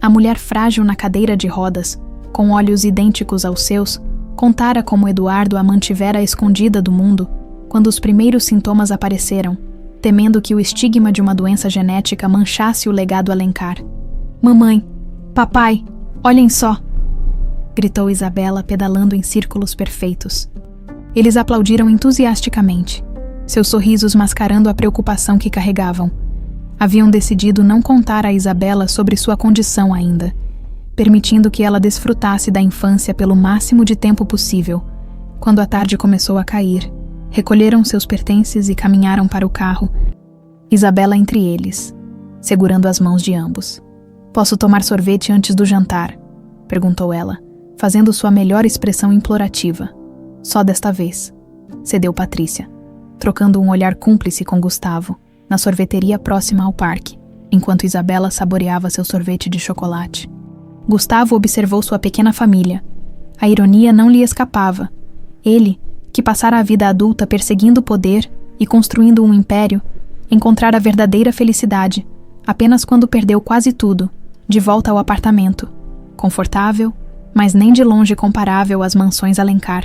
A mulher frágil na cadeira de rodas, com olhos idênticos aos seus, contara como Eduardo a mantivera escondida do mundo quando os primeiros sintomas apareceram, temendo que o estigma de uma doença genética manchasse o legado Alencar. "Mamãe, papai, olhem só!" gritou Isabela, pedalando em círculos perfeitos. Eles aplaudiram entusiasticamente, seus sorrisos mascarando a preocupação que carregavam. Haviam decidido não contar a Isabela sobre sua condição ainda, permitindo que ela desfrutasse da infância pelo máximo de tempo possível. Quando a tarde começou a cair, recolheram seus pertences e caminharam para o carro, Isabela entre eles, segurando as mãos de ambos. "Posso tomar sorvete antes do jantar?" perguntou ela, fazendo sua melhor expressão implorativa. "Só desta vez", cedeu Patrícia, trocando um olhar cúmplice com Gustavo. na sorveteria próxima ao parque, enquanto Isabela saboreava seu sorvete de chocolate. Gustavo observou sua pequena família. A ironia não lhe escapava. Ele, que passara a vida adulta perseguindo o poder e construindo um império, encontrara a verdadeira felicidade apenas quando perdeu quase tudo, de volta ao apartamento, confortável, mas nem de longe comparável às mansões Alencar.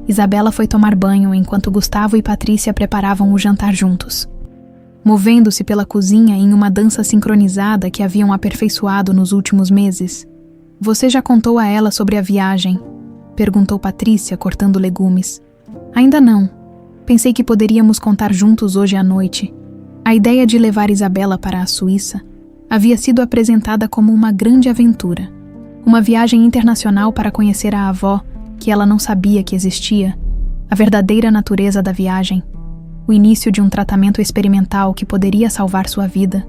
Isabela foi tomar banho enquanto Gustavo e Patrícia preparavam o jantar juntos. Movendo-se pela cozinha em uma dança sincronizada que haviam aperfeiçoado nos últimos meses. "Você já contou a ela sobre a viagem?" perguntou Patrícia, cortando legumes. "Ainda não. Pensei que poderíamos contar juntos hoje à noite." A ideia de levar Isabela para a Suíça havia sido apresentada como uma grande aventura. Uma viagem internacional para conhecer a avó, que ela não sabia que existia, a verdadeira natureza da viagem, o início de um tratamento experimental que poderia salvar sua vida,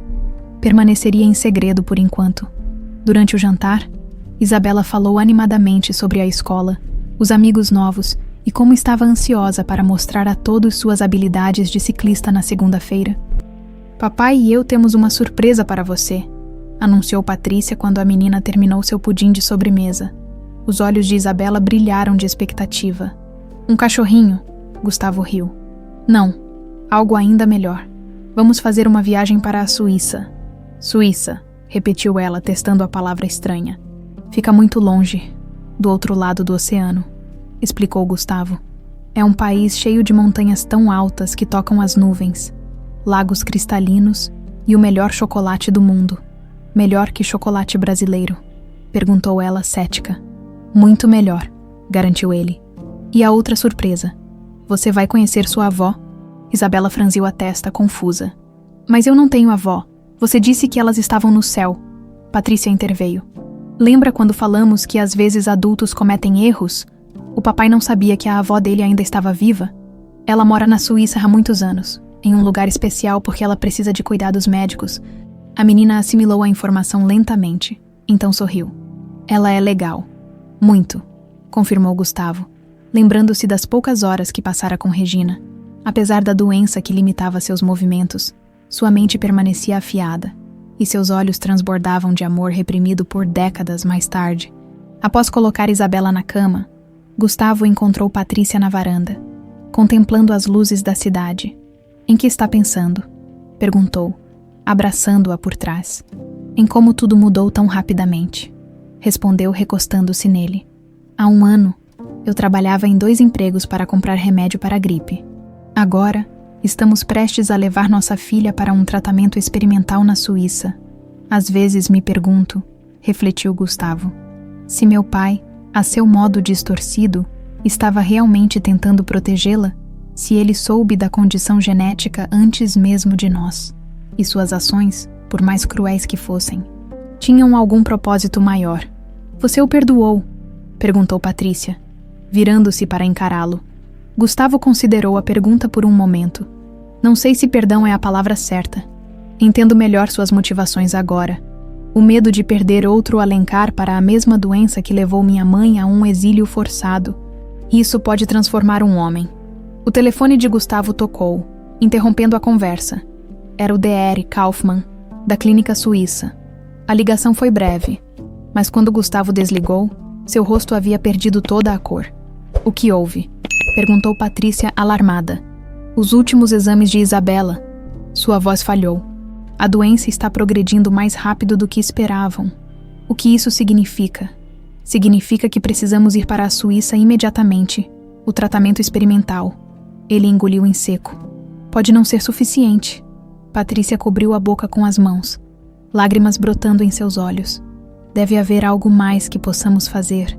permaneceria em segredo por enquanto. Durante o jantar, Isabela falou animadamente sobre a escola, os amigos novos e como estava ansiosa para mostrar a todos suas habilidades de ciclista na segunda-feira. "Papai e eu temos uma surpresa para você", anunciou Patrícia quando a menina terminou seu pudim de sobremesa. Os olhos de Isabela brilharam de expectativa. "Um cachorrinho?" Gustavo riu. "Não, algo ainda melhor. Vamos fazer uma viagem para a Suíça." "Suíça", repetiu ela, testando a palavra estranha. "Fica muito longe, do outro lado do oceano", explicou Gustavo. "É um país cheio de montanhas tão altas que tocam as nuvens, lagos cristalinos e o melhor chocolate do mundo." "Melhor que chocolate brasileiro?" perguntou ela cética. "Muito melhor", garantiu ele. "E a outra surpresa? Você vai conhecer sua avó?" Isabela franziu a testa, confusa. "Mas eu não tenho avó. Você disse que elas estavam no céu." Patrícia interveio. "Lembra quando falamos que às vezes adultos cometem erros? O papai não sabia que a avó dele ainda estava viva? Ela mora na Suíça há muitos anos, em um lugar especial porque ela precisa de cuidados médicos." A menina assimilou a informação lentamente, então sorriu. "Ela é legal." "Muito", confirmou Gustavo, lembrando-se das poucas horas que passara com Regina. Apesar da doença que limitava seus movimentos, sua mente permanecia afiada, e seus olhos transbordavam de amor reprimido por décadas mais tarde. Após colocar Isabela na cama, Gustavo encontrou Patrícia na varanda, contemplando as luzes da cidade. "Em que está pensando?" perguntou, abraçando-a por trás. "Em como tudo mudou tão rapidamente", respondeu recostando-se nele. "Há 1 ano, eu trabalhava em 2 empregos para comprar remédio para a gripe. Agora, estamos prestes a levar nossa filha para um tratamento experimental na Suíça. Às vezes me pergunto", refletiu Gustavo, "se meu pai, a seu modo distorcido, estava realmente tentando protegê-la, se ele soube da condição genética antes mesmo de nós. E suas ações, por mais cruéis que fossem, tinham algum propósito maior." "Você o perdoou?" perguntou Patrícia, virando-se para encará-lo. Gustavo considerou a pergunta por um momento. "Não sei se perdão é a palavra certa. Entendo melhor suas motivações agora. O medo de perder outro Alencar para a mesma doença que levou minha mãe a um exílio forçado. Isso pode transformar um homem." O telefone de Gustavo tocou, interrompendo a conversa. Era o Dr. Kaufmann, da clínica suíça. A ligação foi breve, mas quando Gustavo desligou, seu rosto havia perdido toda a cor. "O que houve?" perguntou Patrícia alarmada. "Os últimos exames de Isabela." Sua voz falhou. "A doença está progredindo mais rápido do que esperavam." "O que isso significa?" "Significa que precisamos ir para a Suíça imediatamente. O tratamento experimental." Ele engoliu em seco. "Pode não ser suficiente." Patrícia cobriu a boca com as mãos, lágrimas brotando em seus olhos. "Deve haver algo mais que possamos fazer."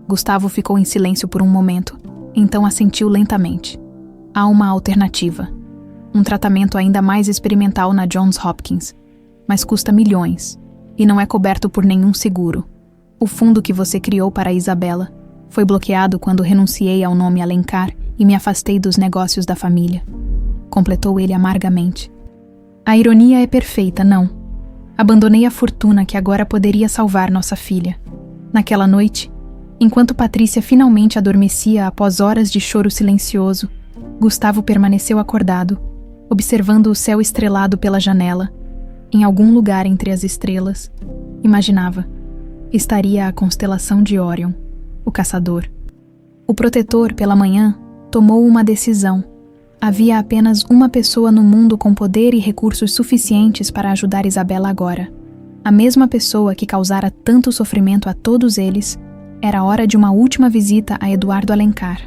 Gustavo ficou em silêncio por um momento, então assentiu lentamente. "Há uma alternativa. Um tratamento ainda mais experimental na Johns Hopkins, mas custa milhões, e não é coberto por nenhum seguro. O fundo que você criou para a Isabela foi bloqueado quando renunciei ao nome Alencar e me afastei dos negócios da família." Completou ele amargamente. "A ironia é perfeita, não? Abandonei a fortuna que agora poderia salvar nossa filha." Naquela noite, enquanto Patrícia finalmente adormecia após horas de choro silencioso, Gustavo permaneceu acordado, observando o céu estrelado pela janela, em algum lugar entre as estrelas, imaginava, estaria a constelação de Órion, o caçador. O protetor, pela manhã, tomou uma decisão. Havia apenas uma pessoa no mundo com poder e recursos suficientes para ajudar Isabela agora. A mesma pessoa que causara tanto sofrimento a todos eles, era hora de uma última visita a Eduardo Alencar.